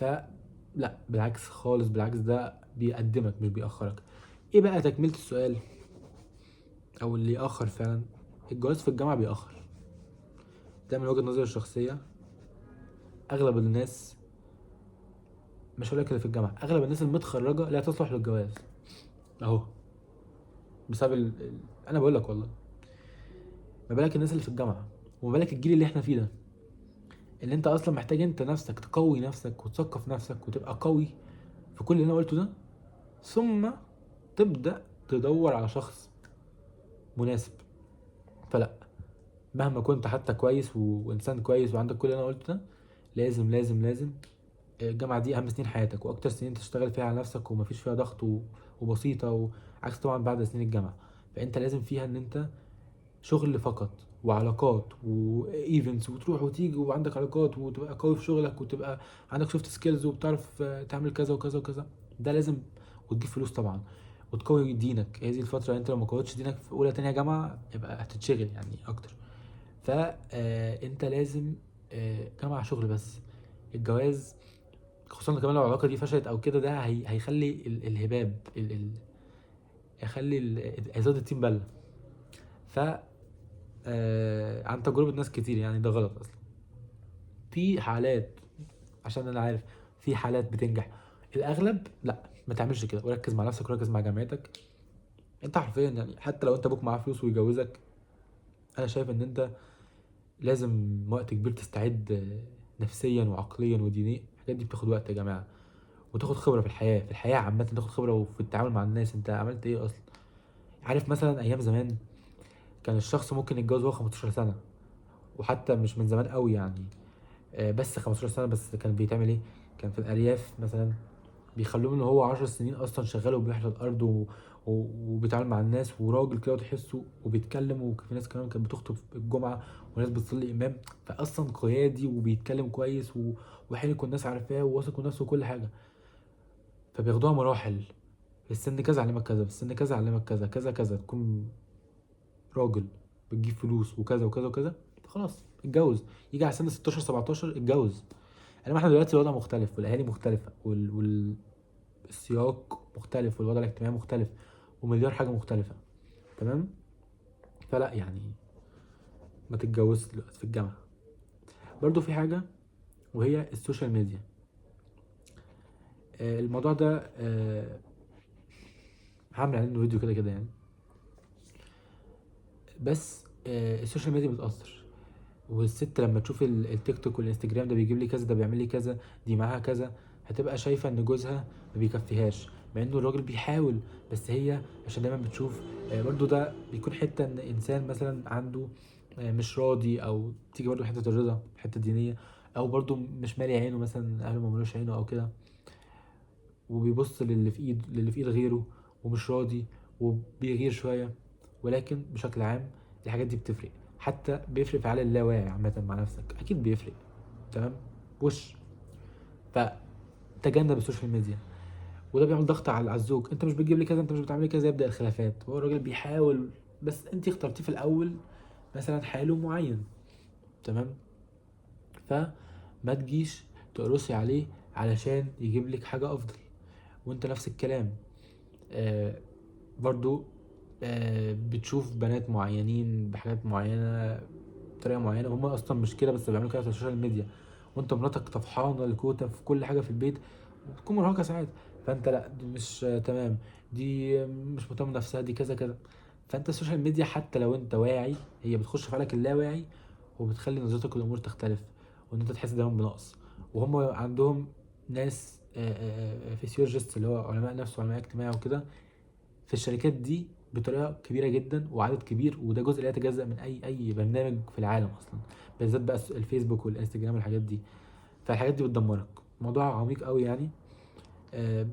ده. لا بالعكس خالص، بالعكس ده بيقدمك مش بيأخرك. ايه بقى تكملة السؤال او اللي يأخر فعلا؟ الجواز في الجامعة بيأخر. ده من وجهة نظري الشخصية. اغلب الناس، مش هقول لك اللي في الجامعة، اغلب الناس المتخرجة لا تصلح للجواز اهو، بسبب انا بقول لك والله. ما بالك الناس اللي في الجامعة، وما بالك الجيل اللي احنا فيه ده، اللي انت اصلا محتاج انت نفسك تقوي نفسك وتثقف نفسك وتبقى قوي في كل اللي انا قلته ده، ثم تبدأ تدور على شخص مناسب. فلا، مهما كنت حتى كويس وانسان كويس وعندك كل اللي انا قلته ده، لازم لازم لازم. الجامعه دي اهم سنين حياتك واكتر سنين تشتغل فيها على نفسك ومفيش فيها ضغط وبسيطه، وعكس طبعا بعد سنين الجامعه. فانت لازم فيها ان انت شغل فقط وعلاقات وايفنتس وتروح وتيجي وعندك علاقات وتبقى قوي في شغلك وتبقى عندك سوفت سكيلز وبتعرف تعمل كذا وكذا وكذا. ده لازم. وتجيب فلوس طبعا، وتقوي دينك. هذه الفترة انت لو ما قويتش دينك في اولى تانية جامعة يبقى هتتشغل يعني اكتر. فانت لازم جامعة شغل بس. الجواز خصوصا كمان لو العلاقة دي فشلت او كده، ده هيخلي الهباب هيخلي عظات الطين بلة. ف عن تجربة ناس كتير يعني ده غلط اصلا. في حالات، عشان انا عارف في حالات بتنجح، الاغلب لا. ما تعملش كده، وركز مع نفسك وركز مع جامعتك. انت حرفيا يعني حتى لو انت ابوك معاه فلوس ويجوزك، انا شايف ان انت لازم وقت كبير تستعد نفسيا وعقليا ودينيا. الحاجات دي بتاخد وقت يا جماعه، وتاخد خبره في الحياه، عامه تاخد خبره وفي التعامل مع الناس. انت عملت ايه اصلا؟ عارف مثلا ايام زمان كان الشخص ممكن يتجوز وهو 15 سنه، وحتى مش من زمان قوي يعني. بس 15 سنه بس كان بيتعمل ايه؟ كان في الارياف مثلا بيخلوه ان هو 10 سنين اصلا شغال وبيحرث الارض وبيتعامل مع الناس وراجل كده وتحسه وبيتكلم. وفي ناس كمان كانت بتخطب الجمعه وناس بتصلي امام، فاصلا قيادي وبيتكلم كويس وحلو الناس عارفاه وواثق من نفسه وكل حاجه. فبياخدوها مراحل. في السن كذا علمك كذا، في السن كذا علمك كذا كذا كذا، تكون راجل بتجيب فلوس وكذا وكذا وكذا. خلاص اتجوز. يجي على سن 16 17 اتجوز. انما احنا دلوقتي الوضع مختلف والاهالي مختلفه والسياق مختلف والوضع الاجتماعي مختلف ومليار حاجه مختلفه. تمام. فلا يعني ما تتجوزش دلوقتي في الجامعه. برضو في حاجه وهي السوشيال ميديا. الموضوع ده هعمل عنه فيديو كده كده يعني. بس السوشيال ميديا بتأثر، والست لما تشوف التيك توك والانستجرام ده بيجيب لي كذا، ده بيعمل لي كذا، دي معاها كذا، هتبقى شايفه ان جوزها ما بيكفيهاش، مع انه الراجل بيحاول. بس هي عشان دايما بتشوف برضو ده بيكون حته ان انسان مثلا عنده مش راضي، او تيجي برضو حته الرضا، حته دينيه، او برضو مش مالي عينه مثلا، اهله ما مالوش عينه او كده، وبيبص للي في ايد غيره ومش راضي وبيغير شويه. ولكن بشكل عام الحاجات دي بتفرق، حتى بيفرق في عقل اللاواعي عامه مع نفسك، اكيد بيفرق. تمام. وش فتجنب السوشيال ميديا. وده بيعمل ضغط على الزوج، انت مش بتجيب لي كذا، انت مش بتعمل لي كذا، يبدا الخلافات. هو الراجل بيحاول، بس انت اخترتيه في الاول مثلا حاله معين. تمام. فما تجيش تقرصي عليه علشان يجيب لك حاجه افضل، وانت نفس الكلام. آه برضو بتشوف بنات معينين بحاجات معينه بطريقه معينه، هم اصلا مش كده، بس بيعملوا كده على السوشيال ميديا، وانت مراتك طفحانه الكوته في كل حاجه في البيت، وبتكون مرهقه ساعات. فانت لا، دي مش تمام، دي مش مهتمه بنفسها، دي كذا كذا. فانت السوشيال ميديا حتى لو انت واعي، هي بتخش في عقلك اللاواعي، وبتخلي نظرتك للامور تختلف، وان انت تحس دايما بنقص. وهم عندهم ناس فيسيولوجيست اللي هو علماء نفس وعلماء اجتماع وكده في الشركات دي بطريقه كبيره جدا وعدد كبير، وده جزء لا يتجزأ من اي برنامج في العالم اصلا، بالذات بقى الفيسبوك والانستجرام والحاجات دي. فالحاجات دي بتدمرك. موضوع عميق قوي يعني.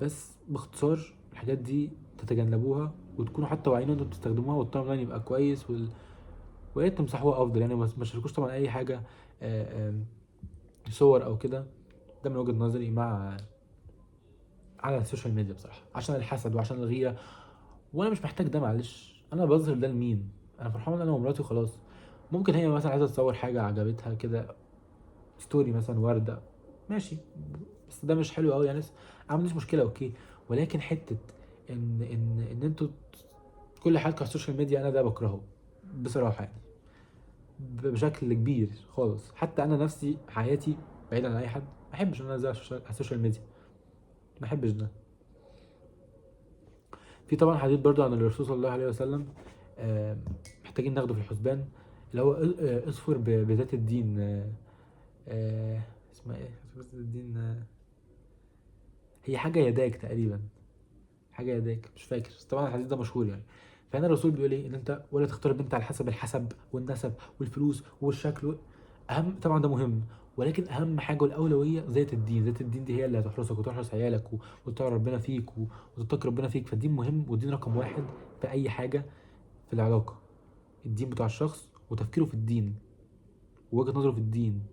بس باختصار الحاجات دي تتجنبوها، وتكونوا حتى واعيين ان انتوا بتستخدموها، والتايم لاين يبقى كويس ويا ريت تمسحوها افضل يعني. ما تشاركوش طبعا اي حاجه صور او كده. ده من وجهة نظري مع على السوشيال ميديا بصراحه، عشان الحسد وعشان الغيره. وانا مش محتاج ده، معلش، انا بظهر ده لمين؟ انا فرحان انا ومراتي وخلاص. ممكن هي مثلا عايزه تصور حاجه عجبتها كده، ستوري مثلا ورده، ماشي، بس ده مش حلو قوي يعني. ما عنديش مشكله، اوكي. ولكن حته ان انتوا كل حاجه على السوشيال ميديا، انا ده بكرهه بصراحه يعني، بشكل كبير خالص. حتى انا نفسي حياتي بعيد عن اي حد، ما احبش ان انا انزل على السوشيال ميديا، ما احبش ده. في طبعا حديث برضو عن الرسول صلى الله عليه وسلم آه، محتاجين ناخده في الحسبان، اللي هو اصفر بذات الدين. اسمها ايه بذات الدين؟ هي حاجه يداك تقريبا، حاجه يداك، مش فاكر، بس طبعا الحديث ده مشهور يعني. فهنا الرسول بيقول ايه؟ ان انت ولا تختار البنت على حسب الحسب والنسب والفلوس والشكل. اهم طبعا ده مهم، ولكن اهم حاجه والاولويه ذات الدين. ذات الدين دي هي اللي هتحرسك وتحرس عيالك وتطيع ربنا فيك وتتقي ربنا فيك. فالدين مهم، والدين رقم واحد في اي حاجه في العلاقه. الدين بتاع الشخص وتفكيره في الدين ووجهه نظره في الدين.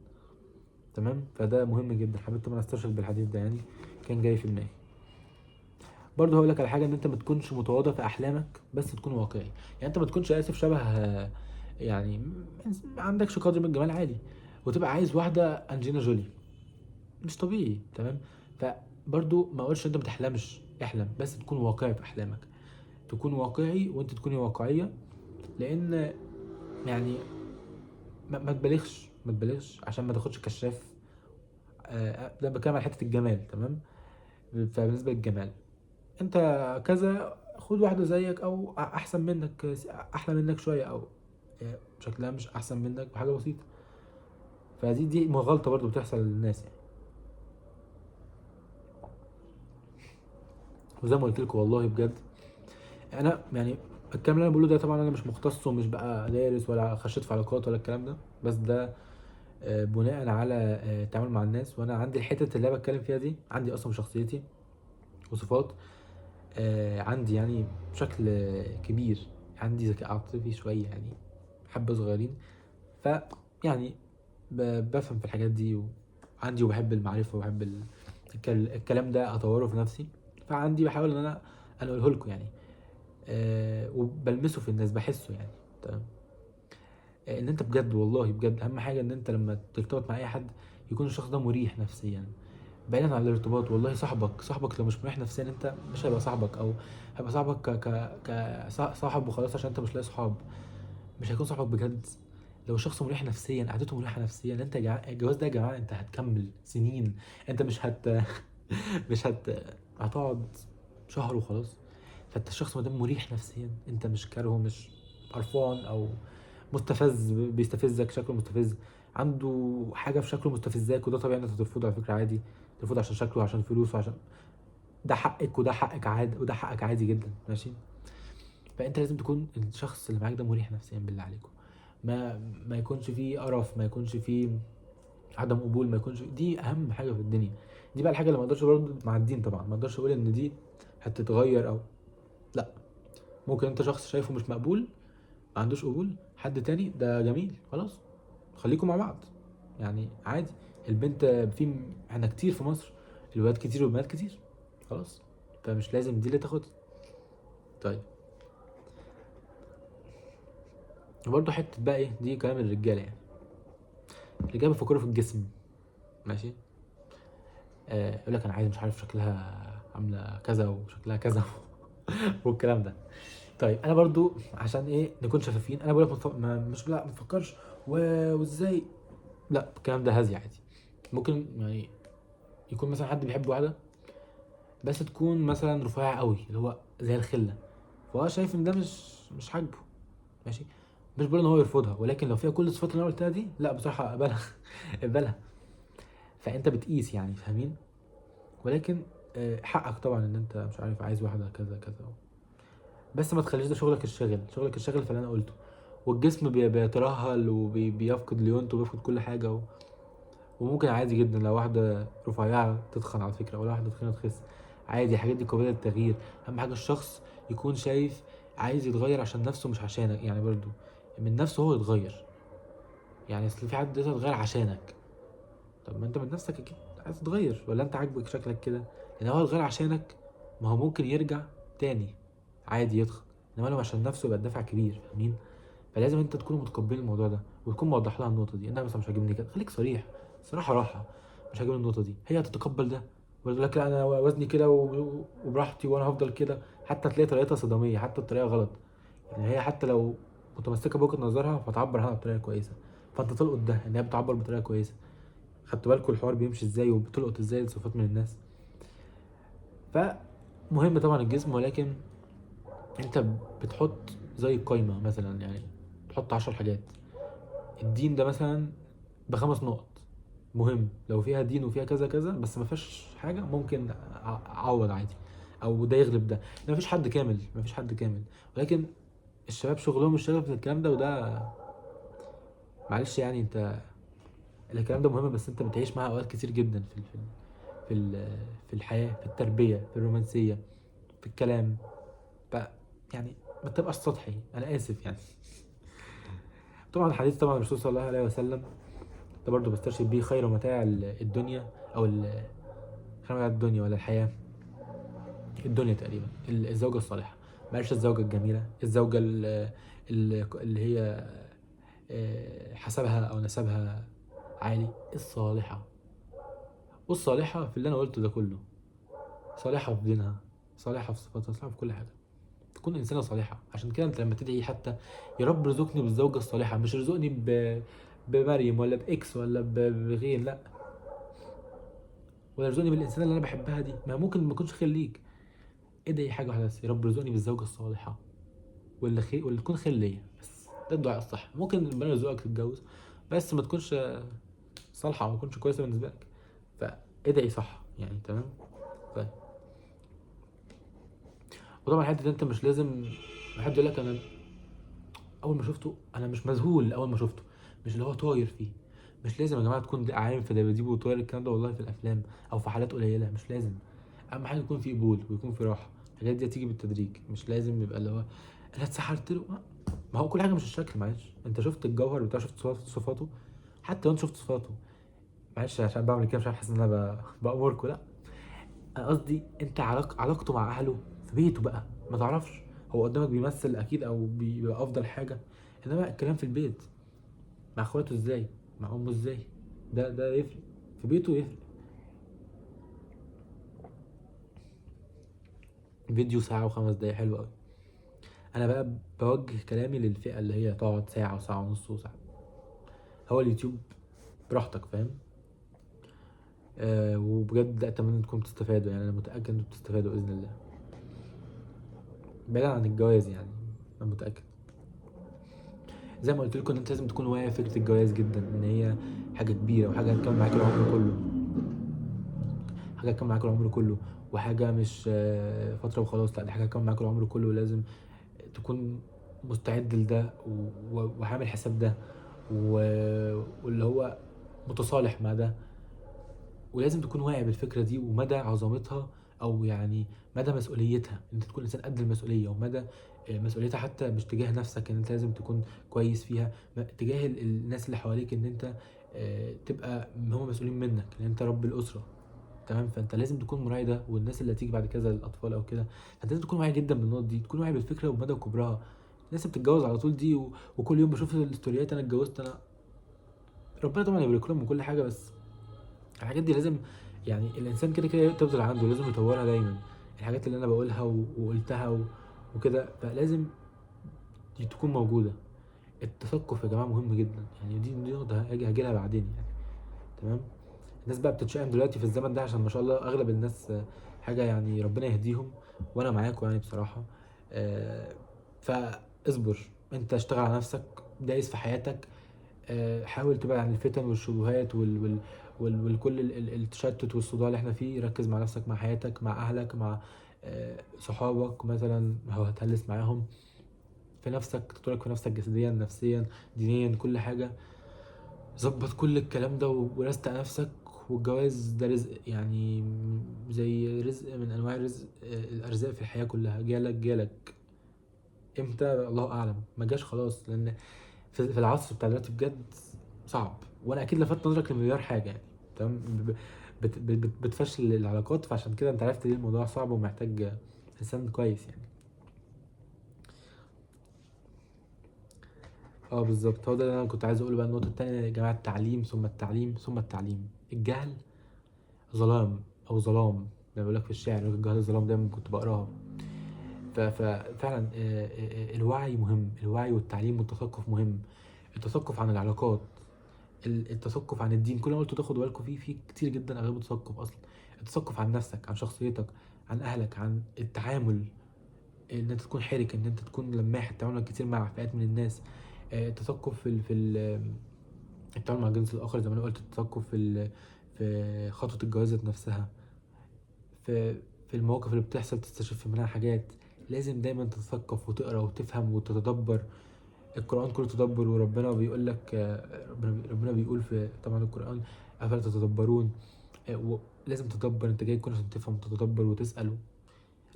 تمام. فده مهم جدا، حبيت طبعا استشهد بالحديث ده يعني، كان جاي في دماغي. برضه هقول لك على حاجه، ان انت ما تكونش متواضع في احلامك، بس تكون واقعي. يعني انت ما تكونش اسف شبه يعني ما عندكش قدر من الجمال عالي، وتبقى عايز واحده انجينا جولي، مش طبيعي. تمام. فبرضه ما اقولش انت ما تحلمش، احلم، بس تكون واقعي في احلامك. تكون واقعي وانت تكوني واقعيه، لان يعني ما تبالغش، ما تبالغش عشان ما تاخدش كشاف. ده بتكلم على حته الجمال. تمام. فبالنسبه للجمال، انت كذا، خد واحده زيك او احسن منك، احلى منك شويه، او شكلها مش احسن منك بحاجه بسيطه. فدي غلطه برضو بتحصل للناس يعني. وزي ما قلت لكم والله بجد، انا يعني الكلام اللي انا بقوله ده طبعا انا مش مختص ومش بقى دارس ولا خشيت في علاقات ولا الكلام ده، بس ده بناء على التعامل مع الناس. وانا عندي الحتت اللي انا بتكلم فيها دي عندي اصلا في شخصيتي وصفات. عندي يعني بشكل كبير، عندي ذكاء عاطفي شويه يعني، حبه صغيرين. ف يعني بفهم في الحاجات دي، وعندي وبحب المعرفه وبحب الكلام ده اطوره في نفسي. فعندي بحاول ان انا اقوله لكم يعني، وبلمسه في الناس، بحسه يعني. تمام. ان انت بجد والله بجد اهم حاجه ان انت لما ترتبط مع اي حد يكون الشخص ده مريح نفسيا، بعيدا عن الارتباط. والله صاحبك لو مش مريح نفسيا انت مش هيبقى صاحبك، او هيبقى صاحبك صاحب وخلاص عشان انت مش لاقي صحاب، مش هيكون صاحبك بجد. لو الشخص مريح نفسيا، قعدته مريحه نفسيا، انت الجواز ده يا جماعه انت هتكمل سنين. انت مش مش هتقعد شهر وخلاص. فانت الشخص ما دام مريح نفسيا، انت مش كارهه، مش قرفان او مستفز، بيستفزك شكله مستفز، عنده حاجه في شكله مستفزاك، وده طبيعي انت ترفضه على فكره عادي. ترفضه عشان شكله، عشان فلوسه، عشان ده حقك، وده حقك عادي، وده حقك عادي جدا، ماشي. فانت لازم تكون الشخص اللي معاك ده مريح نفسيا بالله عليكم. ما يكونش فيه قرف، ما يكونش فيه عدم قبول، ما يكونش، دي اهم حاجه في الدنيا. دي بقى الحاجه اللي ما اقدرش برضه مع الدين طبعا، ما اقدرش اقول ان دي هتتغير او لا. ممكن انت شخص شايفه مش مقبول، ما عندوش قبول، حد تاني ده جميل، خلاص خليكم مع بعض، يعني عادي. البنت في، احنا كتير في مصر، الولاد كتير والبنات كتير، خلاص. فمش لازم دي اللي تاخد. طيب وبرضه حته بقى ايه، دي كلام الرجاله يعني. الرجاله بيفكروا في الجسم، ماشي. يقول لك انا عايز مش عارف شكلها عامله كذا وشكلها كذا والكلام ده. طيب انا برضو عشان ايه نكون شفافين، انا بقول لك مش لا ما تفكرش وازاي، لا الكلام ده هزي عادي. ممكن يعني يكون مثلا حد بيحب واحده، بس تكون مثلا رفيعه قوي اللي هو زي الخله، فهو شايف ان ده مش عاجبه، ماشي. مش بقول ان هو يرفضها، ولكن لو فيها كل الصفات اللي انا قلتها دي، لا بصراحه اقبلها اقبلها. فانت بتقيس يعني، فاهمين؟ ولكن حقك طبعا ان انت مش عارف عايز واحده كذا كذا، بس ما تخليش ده شغلك الشاغل. شغلك الشاغل في اللي انا قلته. والجسم بيترهل وبيفقد ليونته وبيفقد كل حاجه وممكن عادي جدا لو واحده رفيعه تتخن على فكره، ولا واحده تخينه تخس، عادي. الحاجات دي قابله للتغيير. اهم حاجه الشخص يكون شايف عايز يتغير عشان نفسه مش عشانك، يعني برضو من نفسه هو يتغير. يعني اصل في حد يتغير عشانك، طب ما انت من نفسك اكيد عايز تتغير، ولا انت عاجبك شكلك كده؟ لان هو يتغير عشانك، ما هو ممكن يرجع تاني عادي يتخن، انما لو عشان نفسه يبقى الدافع كبير، فاهمين؟ فلازم انت تكونوا متقبلين الموضوع ده، وتكون موضح لها النقطه دي. انا مثلا مش عاجبني كده، خليك صريح، صراحه راحه، مش عاجبني النقطه دي، هي هتتقبل ده ويقول لك لا انا وزني كده وبراحتي وانا هفضل كده. حتى تلاقي طريقتها صداميه، حتى الطريقه غلط، يعني هي حتى لو متمسكه بوجهه نظرها فتعبر عنها بطريقه كويسه، فانت تلقط ده ان هي بتعبر بطريقه كويسه. خدتوا بالكم الحوار بيمشي ازاي، وبتلقط ازاي الصفات من الناس؟ فمهم طبعا الجسم، ولكن انت بتحط زي قايمه مثلا، يعني تحط 10 حاجات. الدين ده مثلا ب5 نقط، مهم لو فيها دين وفيها كذا كذا، بس ما فيهاش حاجه ممكن اعوض عادي، او ده يغلب ده. ما فيش حد كامل، ما فيش حد كامل، ولكن الشباب شغلهم الشغل في الكلام ده، وده معلش يعني. انت الكلام ده مهم، بس انت بتعيش معاه اوقات كتير جدا في الحياه، في التربيه، في الرومانسيه، في الكلام. ف يعني ما تبقاش سطحي، انا اسف يعني. طبعا الحديث طبعا الرسول صلى الله عليه وسلم ده برضه بسترشد بيه خير متاع الدنيا، او خير متاع الدنيا ولا الحياه، الدنيا تقريبا الزوجه الصالحه. معلش الزوجه الجميله، الزوجه اللي هي حسبها او نسبها عالي، الصالحه. والصالحه في اللي انا قلته ده كله، صالحه في دينها، صالحه في صفاتها، صالحه في كل حاجه، تكون انسانه صالحه. عشان كده انت لما تدعي حتى يا رب ارزقني بالزوجه الصالحه، مش ارزقني بمريم ولا باكس ولا بغير، لا، ولا ارزقني بالانسانه اللي انا بحبها دي، ما ممكن ما يكونش خير ليك. ادعي حاجه واحده بس، يا رب ارزقني بالزوجه الصالحه، واللي خير، واللي تكون خير ليا بس. ده الدعاء الصح. ممكن ربنا يرزقك تتجوز، بس ما تكونش صالحه او ما تكونش كويسه بالنسبه لك، فادعي صح يعني، تمام. طيب وطبعا حته انت مش لازم حد يقول لك انا اول ما شفته انا مش مذهول، اول ما شفته مش اللي هو طاير فيه. مش لازم يا جماعه تكون عايم في دباديب وطاير، الكلام ده والله في الافلام او في حالات قليله، مش لازم. اهم حاجه يكون في قبول ويكون في راحه. الحاجات دي هتيجي بالتدريج، مش لازم يبقى اللي هو انا اتسحرت له. ما هو كل حاجه مش الشكل، معلش. انت شفت الجوهر بتاع، شفت صفاته. حتى لو انت شفت صفاته، معلش عشان بعمل كده مش عارف، حاسس ان انا بامركم، لا. انا قصدي انت علاقته مع اهله في بيته بقى ما تعرفش، هو قدامك بيمثل اكيد او بيبقى افضل حاجه، انما الكلام في البيت مع اخواته ازاي، مع امه ازاي، ده يفرق. في بيته يفرق. فيديو ساعة وخمس دقايق حلو قوي. انا بقى بوجه كلامي للفئة اللي هي تقعد ساعة وساعة ونص وساعة. هو اليوتيوب براحتك، فاهم؟ وبجد اتمنى انكم تستفادوا، يعني انا متأكد انكم تستفادوا بإذن الله، بعيدا عن الجواز يعني. انا متأكد زي ما قلت لكم ان انت لازم تكون واعي فكرة الجواز جدا، ان هي حاجة كبيرة وحاجة هتكمل معاك العمر كله. حاجة هتكمل معاك العمر كله، وحاجة مش فترة وخلاص، لا دي حاجة هتكمل معاك العمر كله، ولازم تكون مستعد لده وعامل حساب ده واللي هو متصالح مع ده. ولازم تكون واعي بالفكرة دي ومدى عظمتها، او يعني مدى مسؤوليتها، ان انت تكون انسان قد المسؤولية، ومدى مسؤوليتها حتى مش تجاه نفسك ان انت لازم تكون كويس فيها، تجاه الناس اللي حواليك، ان انت تبقى هم مسؤولين منك، لان انت رب الاسرة. تمام؟ فانت لازم تكون مراعي ده، والناس اللي هتيجي بعد كده للاطفال او كده، فانت لازم تكون واعي جدا بالنقط دي، تكون واعي بالفكره ومدى كبرها. الناس اللي بتتجوز على طول دي وكل يوم بشوف الاستوريات انا اتجوزت انا، ربنا طبعا يبارك لهم وكل حاجه، بس الحاجات دي لازم يعني الانسان كده كده تفضل عنده، لازم يطورها دايما. الحاجات اللي انا بقولها وقلتها وكده، فلازم دي تكون موجوده. التثقف يا جماعه مهم جدا، يعني دي نقطه هاجي لها بعدين يعني. تمام؟ الناس بقى بتتشائم دلوقتي في الزمن ده، عشان ما شاء الله اغلب الناس حاجه يعني ربنا يهديهم، وانا معاكم يعني بصراحه. فاصبر، انت اشتغل على نفسك، دايس في حياتك. حاول تبعد عن الفتن والشبهات والكل التشتت والصداع اللي احنا فيه. ركز مع نفسك، مع حياتك، مع اهلك، مع صحابك مثلا، لو هتهلس معاهم. في نفسك، تطورك في نفسك جسديا نفسيا دينيا كل حاجه. ظبط كل الكلام ده ورستق نفسك. والجواز ده رزق يعني، زي رزق من انواع الرزق، الارزاق في الحياه كلها. جالك امتى الله اعلم، ما جاش خلاص، لان في العصر بتاع دلوقتي بجد صعب. وانا اكيد لفت نظرك لمليار حاجه يعني. تمام؟ بتفشل العلاقات، فعشان كده انت عرفت ليه الموضوع صعب ومحتاج انسان كويس يعني. اه بالظبط، هو ده اللي انا كنت عايز اقوله بقى. النقطه التانيه يا جماعه، التعليم ثم التعليم ثم التعليم. الجهل ظلام او ظلام، زي ما بيقول لك في الشعر، يقول لك الجهل ظلام، دايما كنت بقراها. ففعلا الوعي مهم، الوعي والتعليم والتثقف مهم. التثقف عن العلاقات، التثقف عن الدين، كل ما قلت تاخدوا بالكم فيه في كتير جدا اغلبه تثقف اصلا. التثقف عن نفسك، عن شخصيتك، عن اهلك، عن التعامل، ان انت تكون حرك، ان انت تكون لماح، التعامل كتير مع فئات من الناس. التثقف التعامل مع الجنس الاخر، زي ما انا قلت. التثقف في خطوه الجواز ذات نفسها، في في المواقف اللي بتحصل تستشف منها حاجات. لازم دايما تتثقف وتقرا وتفهم وتتدبر. القرآن كله تدبر، وربنا بيقول لك ربنا بيقول في طبعا القرآن: أفلا تتدبرون. لازم تدبر، انت جاي تكون عشان تفهم وتتدبر وتسأل.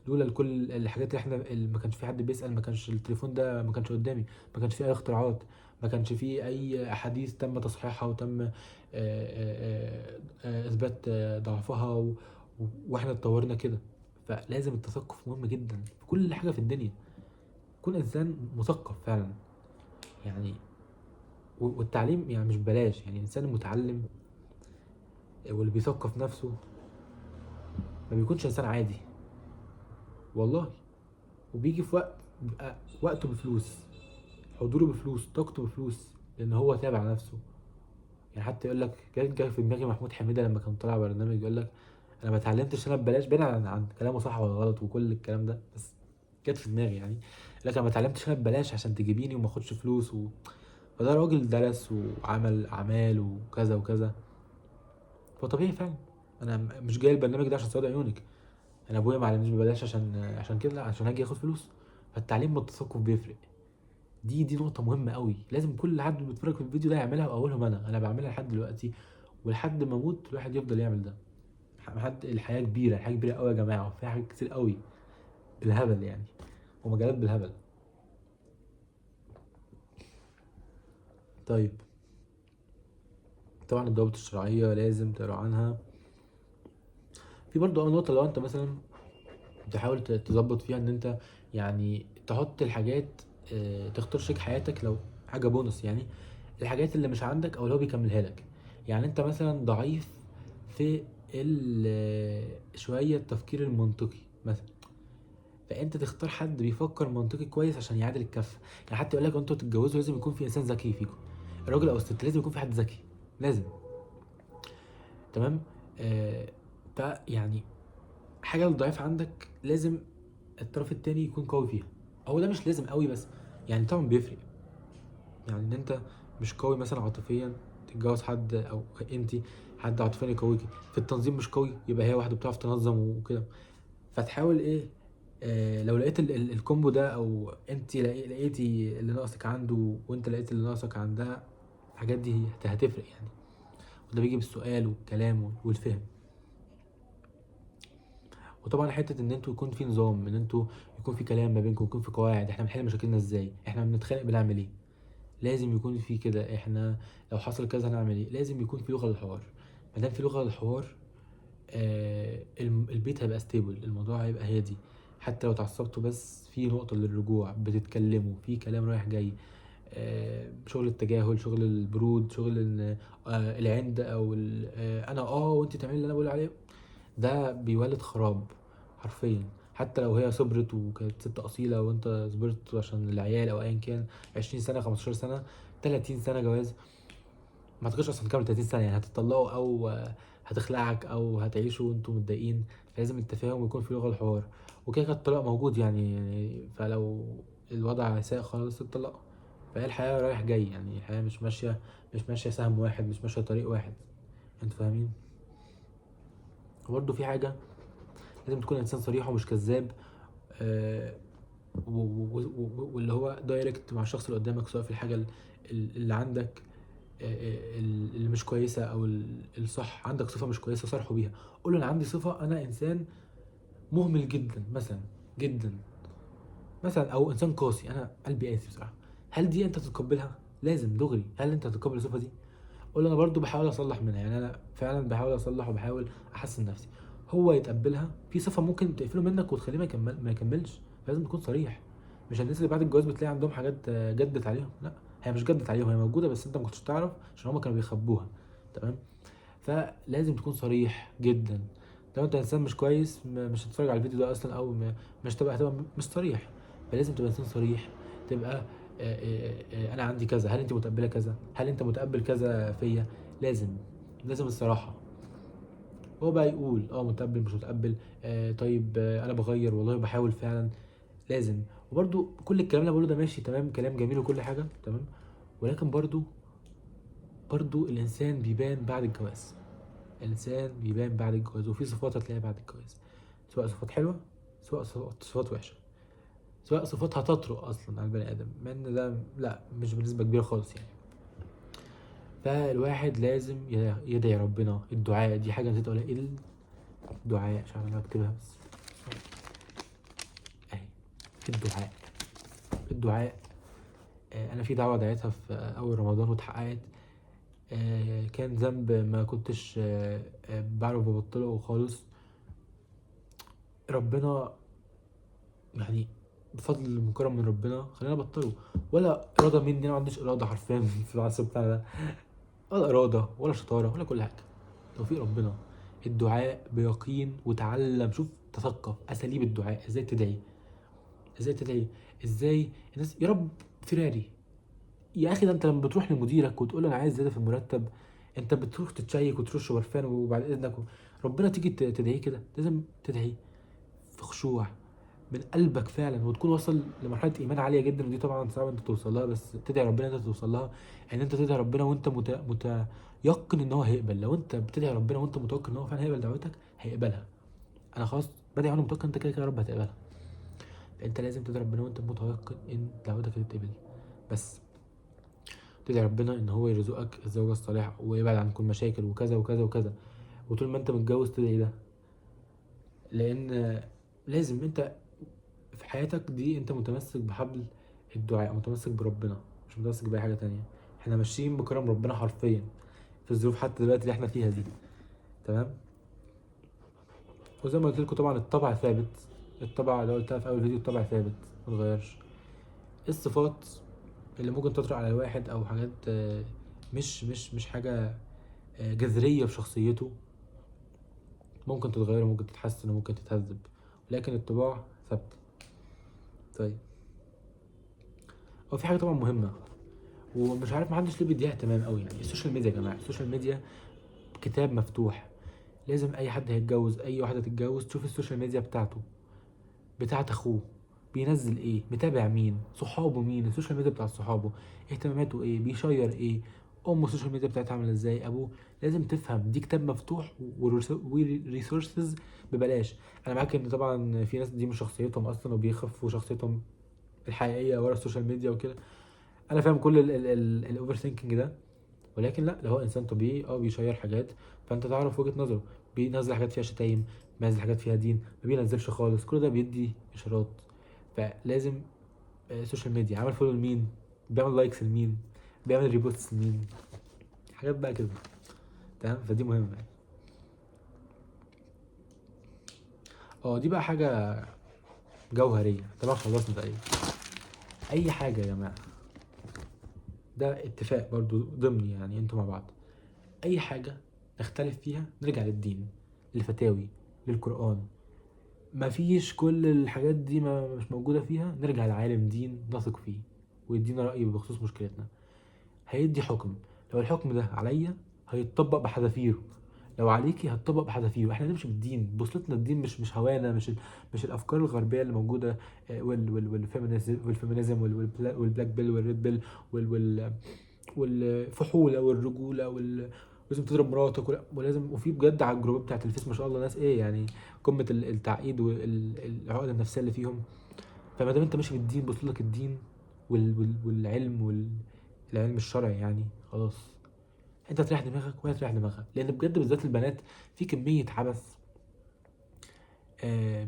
لولا كل الحاجات اللي احنا اللي ما كانش في حد بيسأل، ما كانش التليفون ده ما كانش قدامي، ما كانش فيه اي اختراعات، ما كانش فيه اي احاديث تم تصحيحها وتم اثبات ضعفها واحنا اتطورنا كده. فلازم التثقف مهم جدا في كل حاجة في الدنيا. كون انسان مثقف فعلا يعني. والتعليم يعني مش ببلاش، يعني الانسان المتعلم واللي بيثقف نفسه ما بيكونش انسان عادي والله. وبيجي في وقت بيبقى وقته بفلوس، حضوره بفلوس، طاقته بفلوس، لان هو تابع نفسه. يعني حتى يقول لك، جاي في دماغي محمود حميده لما كان طالع برنامج يقول لك: انا ما اتعلمتش انا ببلاش، بعيد عن كلامه صح ولا غلط وكل الكلام ده، بس جت في دماغي يعني. لكن انا ما اتعلمتش انا ببلاش عشان تجيبيني وما اخدش فلوس فده راجل درس وعمل اعمال وكذا وكذا. فطبيعي فعلا. انا مش جاي البرنامج ده عشان سواد عيونك. انا ابويا ما علمنيش ببلاش عشان كده، لا، عشان اجي اخد فلوس. فالتعليم والتثقف بيفرق. دي نقطة مهمة قوي، لازم كل حد بيتفرج في الفيديو ده يعملها، واولهم انا بعملها لحد دلوقتي. ولحد ما اموت الواحد يفضل يعمل ده. لحد الحياة كبيرة، الحياة كبيرة قوي يا جماعة، وفيها حاجات كتير قوي بالهبل يعني، ومجالات بالهبل. طيب، طبعا الضوابط الشرعية لازم تقرا عنها. في برضه اول نقطة، لو انت مثلا تحاول تظبط فيها ان انت يعني تحط الحاجات، تختار شريك حياتك لو حاجه بونص يعني. الحاجات اللي مش عندك او اللي هو بيكملها لك. يعني انت مثلا ضعيف في شويه التفكير المنطقي مثلا. فانت تختار حد بيفكر منطقي كويس عشان يعادل الكفه. يعني حتى يقول لك انتوا تتجوزوا لازم يكون في انسان ذكي فيكم، الراجل او الست لازم يكون في حد ذكي، لازم. تمام. آه فيعني حاجه الضعيف عندك لازم الطرف التاني يكون قوي فيها. هو ده مش لازم قوي بس يعني طبعا بيفرق. يعني ان انت مش قوي مثلا عاطفيا تتجوز حد، او انت حد عاطفيا يقويكي، في التنظيم مش قوي يبقى هي واحده بتعرف تنظم وكده. فتحاول ايه، لو لقيت الكومبو ده، او انت لقيتي اللي ناقصك عنده وانت لقيت اللي ناقصك عندها، الحاجات دي هتفرق يعني. وده بيجي بالسؤال والكلام والفهم. وطبعا حته ان انتوا يكون في نظام، ان انتوا يكون في كلام ما بينكم، يكون في قواعد، احنا بنحل مشاكلنا ازاي، احنا بنتخانق بنعمل ايه. لازم يكون في كده، احنا لو حصل كذا هنعمل ايه. لازم يكون في لغه للحوار. ما دام في لغه للحوار، البيت هيبقى ستيبل، الموضوع هيبقى هادي. حتى لو اتعصبتوا بس في نقطة للرجوع، بتتكلموا في كلام رايح جاي. شغل التجاهل، شغل البرود، شغل العند، او انا وانت تعملي اللي انا بقول عليه، ده بيولد خراب حرفيا. حتى لو هي صبرت وكانت ست اصيله وانت صبرت عشان العيال او ايا كان، 20 سنه، 15 سنه، 30 سنه جواز، ما اعتقدش اصلا تكمل 30 سنه يعني، هتطلقوا او هتخلعك او هتعيشوا وانتم متضايقين. فلازم التفاهم ويكون في لغه الحوار. وكده كده الطلاق موجود يعني فلو الوضع سيء خالص الطلاق. فهي الحياه رايح جاي يعني، الحياه مش ماشيه سهم واحد، مش ماشيه طريق واحد. انتوا فاهمين؟ وبرده في حاجه، لازم تكون انسان صريح ومش كذاب. آه، واللي هو دايركت مع الشخص اللي قدامك، سواء في الحاجه اللي عندك اللي مش كويسه، او الصح. عندك صفه مش كويسه صارحه بيها، قول له انا عندي صفه، انا انسان مهمل جدا مثلا، جدا مثلا، او انسان قاسي، انا قلبي قاسي بصراحه. هل دي انت تتقبلها؟ لازم دغري، هل انت تتقبل الصفه دي؟ قول له انا برضو بحاول اصلح منها، يعني انا فعلا بحاول اصلح وبحاول احسن نفسي. هو يتقبلها. في صفه ممكن تقفله منك وتخليه ما يكملش. لازم تكون صريح. مش الناس اللي بعد الجواز بتلاقي عندهم حاجات جدت عليهم، لا، هي مش جدت عليهم، هي موجوده بس انت ما كنتش تعرف عشان هم كانوا بيخبوها. تمام. فلازم تكون صريح جدا. لو انت انسان مش كويس مش هتتفرج على الفيديو ده اصلا، او مش هتبقى مش صريح. فلازم تبقى انسان صريح. تبقى انا عندي كذا، هل انت متقبله كذا، هل انت متقبل كذا فيا. لازم لازم الصراحه. هو بقى يقول متقبل مش متقبل، طيب انا بغير والله بحاول فعلا. لازم. وبرده كل الكلام اللي أنا بقوله ده ماشي تمام، كلام جميل وكل حاجه تمام. ولكن برضو الانسان بيبان بعد الجواز. الانسان بيبان بعد الجواز، وفي صفات هتلاقيها بعد الجواز، سواء صفات حلوه، سواء صفات وحشه، سواء صفات هتطرق اصلا على البني ادم، مع ان ده لا، مش بنسبه كبيره خالص يعني. فالواحد لازم يدعي ربنا. الدعاء دي حاجه نسيت اقولها، ايه الدعاء؟ مش عارف انا بكتبها بس اهي. الدعاء. الدعاء. انا في دعوه دعيتها في اول رمضان واتحققت. كان ذنب ما كنتش بعرف ابطله خالص. ربنا يعني بفضل وكرم من ربنا خلينا ابطله. ولا اراده مني، انا ما عنديش اراده حرفيا في العصر بتاعنا ده، ولا اراده ولا شطاره ولا كل حاجه، توفيق ربنا. الدعاء بيقين، وتعلم، شوف تثقف اساليب الدعاء، ازاي تدعي، ازاي تدعي، ازاي الناس يا رب فيراري. يا اخي ده انت لما بتروح لمديرك وتقول له انا عايز زياده في المرتب، انت بتروح تتشيك وترش برفان وبعد اذنك ربنا تيجي تدعيه كده. لازم تدعي في خشوع من قلبك فعلا، وتكون واصل لمرحله ايمان عاليه جدا. ودي طبعا صعب انت توصل لها، بس تدعي ربنا انت توصل لها. ان انت تدعي ربنا وانت متيقن ان هو هيقبل. لو انت بتدعي ربنا وانت متوقع ان هو فعلا هيقبل دعوتك، هيقبلها. انا خلاص بدعي وانا متوقع انت كده كده يا رب هتقبلها. فانت لازم تدعي ربنا وانت متيقن ان دعوتك هتتقبل. بس تدعي ربنا ان هو يرزقك الزوجه الصالحه ويبعد عن كل مشاكل وكذا وكذا وكذا. وطول ما انت متجوز تدعي ده. لان لازم انت في حياتك دي انت متمسك بحبل الدعاء، متمسك بربنا، مش متمسك بأي حاجة تانية. احنا ماشيين بكرم ربنا حرفيا في الظروف حتى دلوقتي اللي احنا فيها دي. تمام. وزي ما قلت لكم طبعا الطبع ثابت. الطبع اللي قلتها في اول فيديو، الطبع ثابت ما اتغيرش. الصفات اللي ممكن تطرق على الواحد، او حاجات مش حاجة جذرية في شخصيته، ممكن تتغير وممكن تتحسن وممكن تتهذب، ولكن الطباع ثابته. طيب هو في حاجه طبعا مهمه ومش عارف محدش ليه بيديها اهتمام قوي، يعني السوشيال ميديا يا جماعه، السوشيال ميديا كتاب مفتوح. لازم اي حد هيتجوز، اي واحده تتجوز، تشوف السوشيال ميديا بتاعته، بتاعت اخوه، بينزل ايه، متابع مين، صحابه مين، السوشيال ميديا بتاعت صحابه، اهتماماته ايه، بيشير ايه، امه السوشيال ميديا بتاعتها عامله ازاي، ابوه. لازم تفهم دي كتاب مفتوح وريسورسز ببلاش. انا معاك ان طبعا في ناس دي مش شخصيتهم اصلا وبيخفوا شخصيتهم الحقيقيه ورا السوشيال ميديا وكده. انا فاهم كل الاوفر ثينكينج ده، ولكن لا، لو هو انسان طبيعي بيشير حاجات، فانت تعرف وجهة نظره. بينزل حاجات فيها شتايم، بينزل حاجات فيها دين، ما بينزلش خالص، كل ده بيدي اشارات. فلازم السوشيال ميديا عمل فولو لمين، بيعمل لايكس لمين، بيعمل ريبوستس لمين، حاجات بقى كده. تمام، فدي مهمة يعني. دي بقى حاجة جوهرية. تمام، خلصنا تقريبا اي حاجة يا جماعة. ده اتفاق برضو ضمني، يعني انتوا مع بعض. اي حاجة نختلف فيها نرجع للدين، للفتاوي، للقرآن. مفيش كل الحاجات دي ما مش موجودة فيها، نرجع لعالم دين نثق فيه ويدينا رأي بخصوص مشكلتنا. هيدي حكم، لو الحكم ده عليا هيتطبق بحذافيره، لو عليكي هتطبق بحذافيره. احنا نمشي بالدين، بوصلتنا الدين مش هوانا، مش الافكار الغربيه اللي موجوده، والفيمينيزم والبلاك بيل والريد بيل والفحوله والرجوله لازم تضرب مراتك ولازم. وفي بجد على الجروبات بتاعت الفيس ما شاء الله ناس ايه يعني، قمه التعقيد والعقده النفسيه اللي فيهم. فما دام انت ماشي بالدين، بوصل لك الدين والعلم العلم الشرعي يعني، خلاص انت تريح دماغك وهي تريح دماغها. لان بجد بالذات البنات في كميه عبث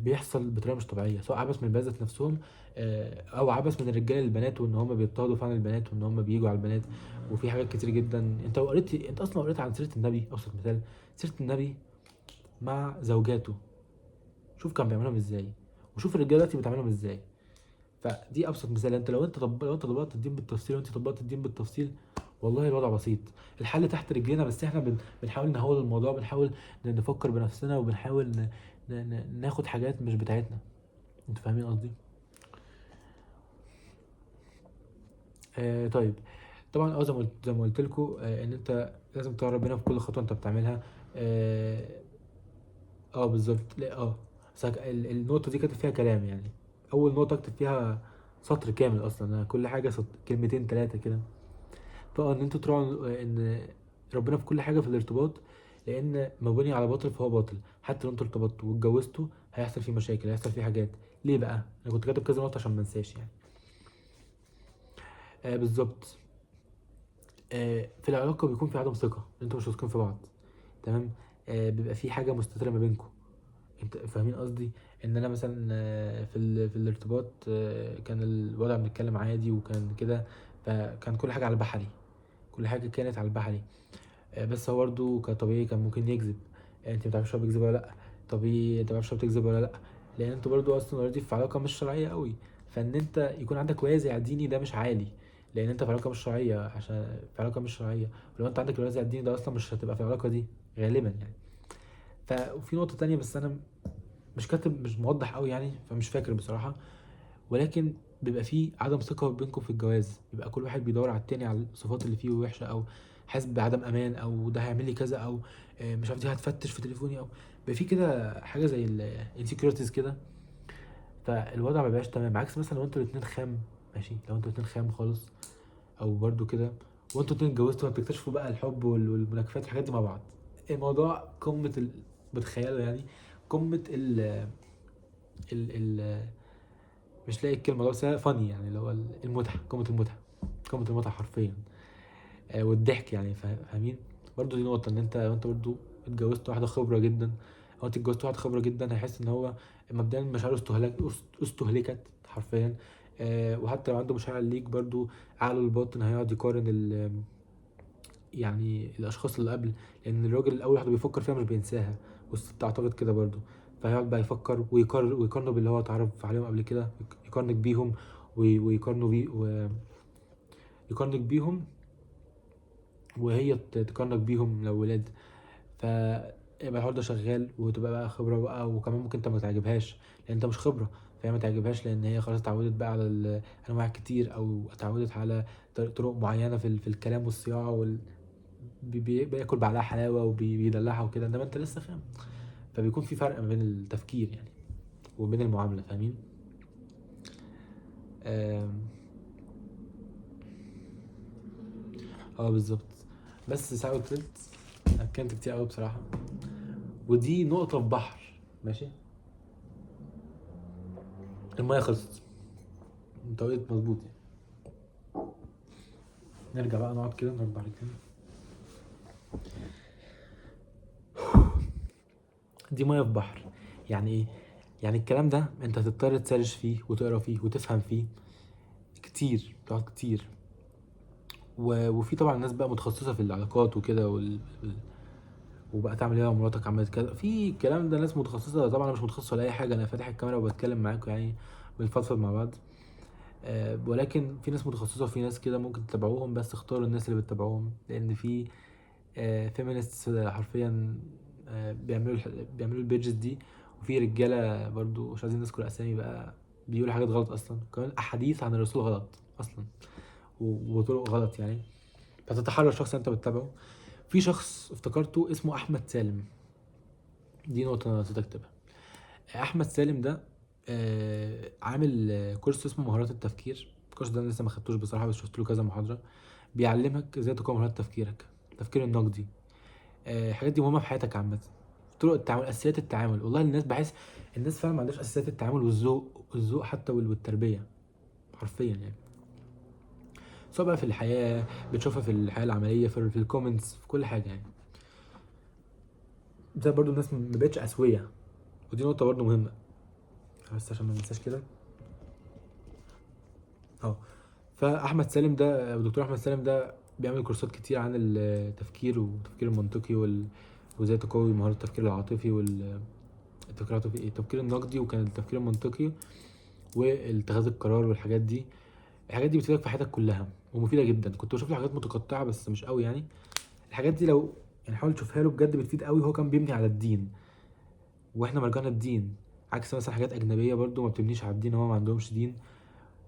بيحصل بطريقه مش طبيعيه، سواء عبث من البنات ذات نفسهم، او عبث من الرجاله للبنات، وان هم بيضطهدوا فعلا البنات، وان هم بيجوا على البنات. وفي حاجات كتير جدا. انت اصلا قريت عن سيره النبي، ابسط مثال سيره النبي مع زوجاته، شوف كان بيعملهم ازاي، وشوف الرجاله دلوقتي بتعملهم ازاي. فدي ابسط مثال. انت لو انت طبقت الدين بالتفصيل، وانت طبقت الدين بالتفصيل، والله الوضع بسيط، الحل تحت رجلينا. بس احنا بنحاول نهول الموضوع، بنحاول نفكر بنفسنا، وبنحاول ناخد حاجات مش بتاعتنا. انتوا فاهمين قصدي؟ طيب طبعا زي ما قلت لكم، ان انت لازم تعرف ربنا في كل خطوه انت بتعملها. اه, بالظبط. لا بس النقطه دي كاتب فيها كلام يعني، اول نقطه اكتب فيها سطر كامل اصلا. أنا كل حاجه كلمتين ثلاثه كده. فان انتوا تراعوا ان ربنا في كل حاجه في الارتباط، لان ما بني على باطل فهو باطل. حتى لو انتوا ارتبطتوا واتجوزتوا هيحصل فيه مشاكل، هيحصل فيه حاجات. ليه بقى؟ انا كنت كاتب كذا نقطه عشان ما انساش يعني. بالظبط. في العلاقه بيكون في عدم ثقه، انتوا مش واثقين في بعض. تمام. بيبقى في حاجه مستتره ما بينكم. انت فاهمين قصدي؟ ان انا مثلا في الارتباط كان الوضع بنتكلم عادي وكان كده، فكان كل حاجه على البحري، كل حاجه كانت على البحري. بس هو برضه كطبيعي كان ممكن يكذب. انت ما تعرفش هو بيكذب ولا لا، طبيعي انت ما تعرفش هو بتكذب ولا لا، لان انتوا برضه اصلا اوريدي في علاقه مش شرعيه قوي. فان انت يكون عندك وازع ديني ده مش عالي، لان انت في علاقه مش شرعيه. عشان في علاقه مش شرعيه، ولو انت عندك الوازع الديني ده اصلا مش هتبقى في العلاقه دي غالبا يعني. ففي نقطه تانية بس انا مش كاتب، مش موضح قوي يعني، فمش فاكر بصراحه. ولكن بيبقى فيه عدم ثقة بينكم في الجواز، بيبقى كل واحد بيدور على التاني على الصفات اللي فيه وحشة، أو حاسس بعدم أمان، أو ده هيعمل لي كذا، أو مش عارف دي هتفتش في تليفوني، أو بيبقى فيه كده حاجة زي الانسكيورتيز كده. فالوضع ما بيبقاش تمام. عكس مثلا لو انتوا الاتنين خام، ماشي، لو انتوا الاتنين خام خالص، أو برضو كده، وانتوا الاتنين اتجوزتوا بتكتشفوا بقى الحب والمناكفات والحاجات دي مع بعض. الموضوع قمة بتخيلوا يعني، قمة ال... ال... مش لاقي الكلمه، لو فاني يعني، اللي هو المتعه، قمه المتعه، قمه المتعه حرفيا. والضحك يعني، فاهمين؟ برضو دي نقطه، ان انت برضو اتجوزت واحده خبره جدا، او انت اتجوزت واحده خبره جدا، هيحس ان هو مبدئيا مشاعره استهلكت حرفيا. وحتى لو عنده مشاعر ليك برضو، عقله الباطن هيقعد يقارن يعني الاشخاص اللي قبل، لان الراجل الاول واحده بيفكر فيها مش بينساها، والست اعتقد كده برضو. فهيقعد بقى يفكر ويقارنه باللي هو اتعرف عليهم قبل كده، يقارنك بيهم، ويقارنوا بيه يقارنك بيهم، وهي تقارنك بيهم لو ولاد. ف يبقى الحوار ده شغال، وتبقى بقى خبره بقى. وكمان ممكن انت ما تعجبهاش لان انت مش خبره، فهي ما تعجبهاش لان هي خلاص اتعودت بقى على الانواع كتير، او اتعودت على طرق معينه في الكلام والصياعه بياكل بعدها حلاوه وبيدلعها وكده، انما انت لسه فاهم. فبيكون في فرق ما بين التفكير يعني وبين المعامله، فاهمين؟ آم، اه بالظبط. بس ساعة وتلت كانت كتير قوي بصراحة، ودي نقطة في بحر. ماشي، المية خلصت، انت قلت مظبوط يعني. نرجع بقى نقعد كده نربع رجلينا. دي مية في بحر. يعني ايه؟ يعني الكلام ده انت هتضطر تسرش فيه وتقرا فيه وتفهم فيه كتير، تقعد كتير. وفي طبعا ناس بقى متخصصة في العلاقات وكده وبقى تعمل ايه لو مراتك عملت كذا، في الكلام ده ناس متخصصة. طبعا انا مش متخصص ولا اي حاجة، انا فاتح الكاميرا وبتكلم معاكم يعني، بنفضفض مع بعض. ولكن في ناس متخصصة وفي ناس كده ممكن تتابعوهم، بس اختاروا الناس اللي بتتابعوهم، لان في فيمينيست حرفيا بيعملوا البيجز دي. وفي رجاله برضو مش عايزين نذكر اسامي بقى، بيقولوا حاجات غلط اصلا، كمان احاديث عن الرسول غلط اصلا، وطرق غلط يعني. فتتحرى الشخص اللي انت بتتابعه. في شخص افتكرته اسمه احمد سالم، دي نقطه انا نسيت اكتبها. احمد سالم ده عامل كورس اسمه مهارات التفكير. الكورس ده انا لسه ما خدتوش بصراحه، بس شفت له كذا محاضره. بيعلمك ازاي تقوي مهارات تفكيرك، التفكير النقدي. الحاجات دي مهمه في حياتك عامه. طرق التعامل، اساسيات التعامل. والله الناس بحس الناس فعلا ما عندهاش اساسيات التعامل والذوق حتى والتربيه، حرفيا يعني. سواء بقى في الحياه، بتشوفها في الحياه العمليه، في الكومنتس، في كل حاجه يعني. زي برضو الناس ما بقتش اسويه، ودي نقطه برضو مهمه، بس عشان ما ننساش كده. اه فاحمد سالم ده، الدكتور احمد سالم ده بيعمل كورسات كتير عن التفكير والتفكير المنطقي وازاي تقوي مهارات التفكير العاطفي التفكير النقدي، وكان التفكير المنطقي والاتخاذ القرار والحاجات دي. الحاجات دي بتفيدك في حياتك كلها ومفيده جدا. كنت بشوف له حاجات متقطعه بس مش قوي يعني. الحاجات دي لو يعني حاول تشوفها له بجد بتفيد قوي. هو كان بيبني على الدين، واحنا مرجعنا الدين، عكس مثلا حاجات اجنبيه برضو ما بتبنيش على الدين، هو ما عندهمش دين.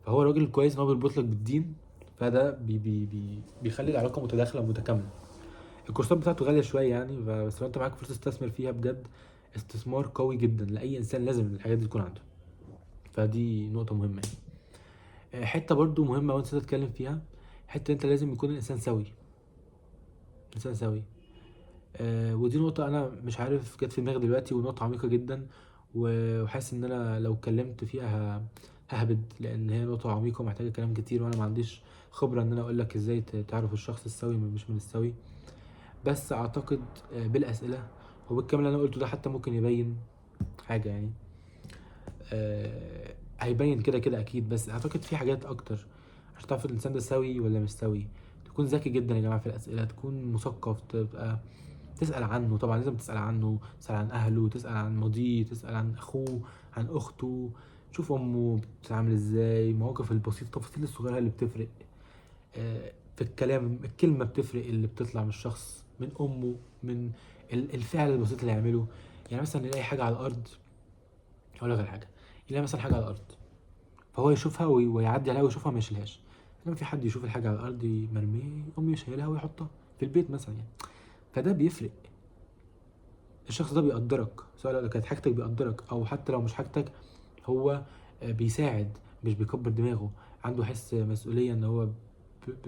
فهو راجل كويس ان هو بيربط لك بالدين، فده بيخلي العلاقه متداخله ومتكامله. الكورسات بتاعته غاليه شويه يعني، بس لو انت معاك فلوس تستثمر فيها بجد، استثمار قوي جدا لاي انسان، لازم الحاجات دي تكون عنده. فدي نقطه مهمه يعني. حته برضو مهمه وانت تتكلم فيها، حته انت لازم يكون الانسان سوي، انسان سوي. ودي نقطه انا مش عارف جت في دماغي دلوقتي، ونقطه عميقه جدا. وحاسس ان انا لو اتكلمت فيها ههبد، لان هي نقطه عميقه ومحتاجه كلام كتير، وانا ما عنديش خبره ان انا اقول لك ازاي تعرف الشخص السوي مش من السوي. بس اعتقد بالاسئله وبالكلام اللي انا قلته ده حتى ممكن يبين حاجه يعني. هيبين كده كده اكيد، بس اعتقد في حاجات اكتر عشان تعرف الانسان ده سوي ولا مش سوي. تكون ذكي جدا يا جماعه في الاسئله، تكون مثقف، تبقى تسال عنه. طبعا لازم تسال عنه، تسال عن اهله، تسال عن ماضيه، تسال عن اخوه، عن اخته، تشوف امه بتتعامل ازاي، المواقف البسيطه، التفاصيل الصغيره اللي بتفرق. في الكلام، الكلمه بتفرق اللي بتطلع من الشخص، من امه، من الفعل البسيط اللي يعمله. يعني مثلا يلاقي حاجه على الارض، اقول لك على حاجه، يلاقي مثلا حاجه على الارض، فهو يشوفها ويعدي عليها ويشوفها ما يشيلهاش. لما في حد يشوف الحاجه على الارض مرميه، يقوم يشيلها ويحطها في البيت مثلا يعني. فده بيفرق. الشخص ده بيقدرك، سواء لو كانت حاجتك بيقدرك، او حتى لو مش حاجتك، هو بيساعد، مش بيكبر دماغه. عنده حس مسؤوليه ان هو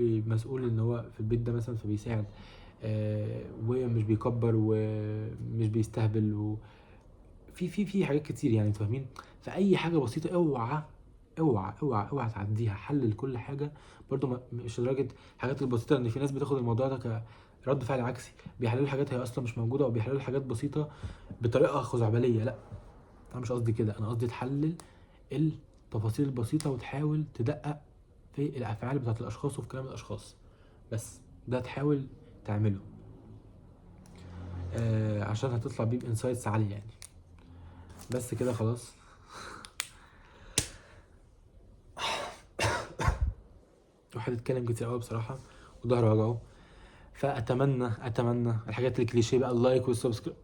مسؤول ان هو في البيت ده مثلا، فبيساعد. ومش بيكبر ومش بيستهبل في حاجات كتير يعني، انتوا فاهمين؟ فاي حاجه بسيطه اوعى اوعى تعديها، حلل كل حاجه. برضو مش لدرجه الحاجات البسيطه، لان في ناس بتاخد الموضوع ده كرد فعل عكسي، بيحللوا حاجات هي اصلا مش موجوده، او بيحللوا حاجات بسيطه بطريقه خزعبليه. لا، انا مش قصدي كده، انا قصدي تحلل التفاصيل البسيطه وتحاول تدقق في الافعال بتاعت الاشخاص وفي كلام الاشخاص. بس ده تحاول تعمله، عشان هتطلع بيه بانسايتس عاليه يعني. بس كده خلاص. الواحد اتكلم كتير قوي بصراحه، وظهره وجعه. فاتمنى الحاجات الكليشيه بقى، اللايك والسبسكرايب،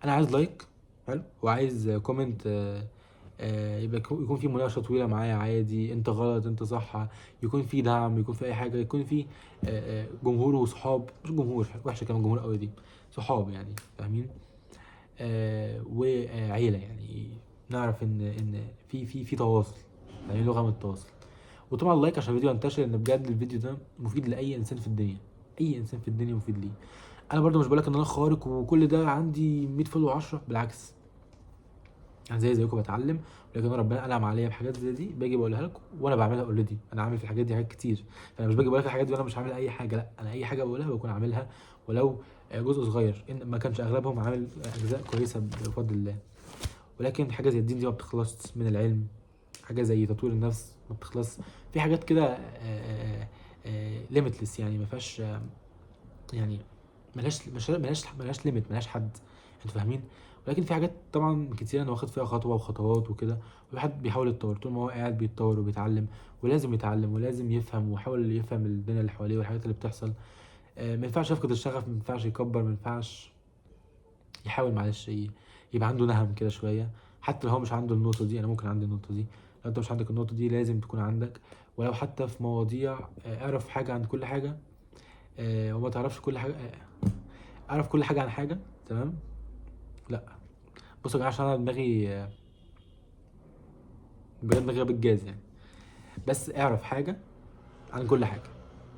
انا عايز لايك، حلو، وعايز كومنت، يبقى يكون في مناقشه طويله معايا عادي، انت غلط انت صح، يكون في دعم، يكون في اي حاجه، يكون في جمهور وصحاب، مش جمهور وحشه كمان جمهور قوي دي، صحاب يعني، فاهمين؟ وعيله يعني، نعرف ان في تواصل، يعني لغه من التواصل. وطبعا لايك عشان الفيديو ينتشر، ان بجد الفيديو ده مفيد لاي انسان في الدنيا، اي انسان في الدنيا مفيد ليه. انا برضو مش بقولك ان انا خارق وكل ده عندي 100 فولو 10، بالعكس، انا زيكم بتعلم، ولكن ربنا انعم عليا بحاجات زي دي باجي بقولها لكم، وانا بعملها اوريدي، انا عامل في الحاجات دي حاجات كتير. فانا مش باجي بقول لك الحاجات دي وانا مش عامل اي حاجه، لا، انا اي حاجه بقولها بكون عاملها، ولو جزء صغير ان ما كانش اغلبهم، عامل اجزاء كويسه بفضل الله. ولكن حاجه زي الدين دي ما بتخلصش من العلم، حاجه زي تطوير النفس ما بتخلص، في حاجات كده ليميتلس يعني، ما فيهاش يعني، ملهاش ليميت، ملهاش حد، انتوا فاهمين؟ ولكن في حاجات طبعا كتير انا واخد فيها خطوه وخطوات وكده، والواحد بيحاول يتطور طول ما هو قاعد بيتطور وبيتعلم، ولازم يتعلم ولازم يفهم، ويحاول يفهم الدنيا اللي حواليه والحاجات اللي بتحصل. ما ينفعش يفقد الشغف، ما ينفعش يكبر، ما ينفعش يحاول، معلش يبقى عنده نهم كده شويه. حتى لو هو مش عنده النقطه دي، انا ممكن عندي النقطه دي، لو انت مش عندك النقطه دي لازم تكون عندك. ولو حتى في مواضيع، اعرف حاجه عن كل حاجه، وما تعرفش كل حاجه، اعرف كل حاجه عن حاجه، تمام؟ لا، بصوا يا جماعه، عشان انا دماغي بجد دماغي بالجاز يعني، بس اعرف حاجه عن كل حاجه،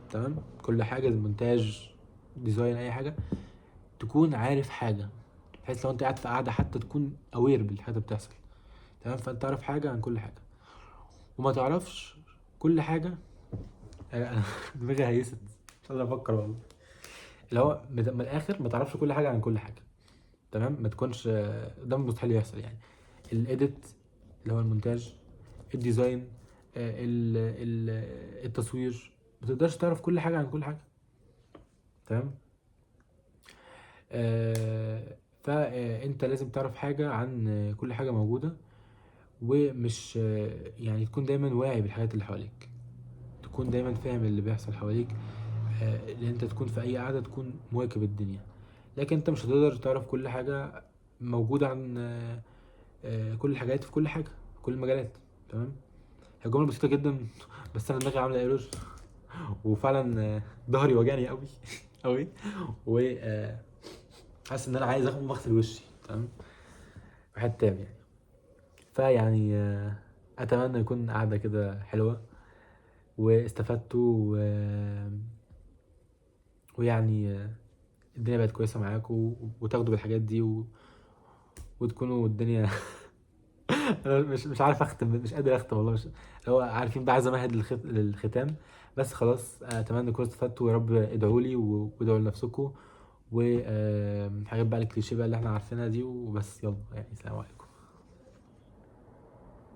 تمام؟ كل حاجه، مونتاج، ديزاين، اي حاجه، تكون عارف حاجه، بحيث لو انت قاعد في قاعده حتى تكون اوير بالحاجه اللي بتحصل، تمام؟ فانت تعرف حاجه عن كل حاجه، وما تعرفش كل حاجه. أنا دماغي هيست، مش قادر افكر والله. اللي هو من الاخر، ما تعرفش كل حاجه عن كل حاجه، تمام؟ ما تكونش، ده مستحيل يحصل يعني. الايديت اللي هو المونتاج، الديزاين، التصوير، ما تقدرش تعرف كل حاجه عن كل حاجه، تمام؟ فانت لازم تعرف حاجه عن كل حاجه موجوده، ومش يعني تكون دايما واعي بالحاجات اللي حواليك، تكون دايما فاهم اللي بيحصل حواليك، لان انت تكون في اي قعده تكون مواكب الدنيا. لكن انت مش هتقدر تعرف كل حاجه موجوده عن كل الحاجات في كل حاجه، في كل المجالات، تمام؟ هي جمله بسيطه جدا، بس انا دماغي عامله ايرور، وفعلا ظهري وجعني قوي قوي، وحاسس ان انا عايز اقوم اغسل وشي، تمام؟ واحد تاني يعني. فيعني اتمنى يكون قاعده كده حلوه، واستفدتوا ويعني الدنيا بقت كويسه معاكم، وتاخدوا بالحاجات دي وتكونوا الدنيا انا مش عارف اختم، مش قادر اختم والله، مش لو عارفين بقى، عايز امهد للختام. بس خلاص، اتمنى تكونوا استفدتوا، ويا رب ادعوا لي وادعوا لنفسكم، وحاجات بقى الكليشيه بقى اللي احنا عارفينها دي وبس. يلا يعني، السلام عليكم.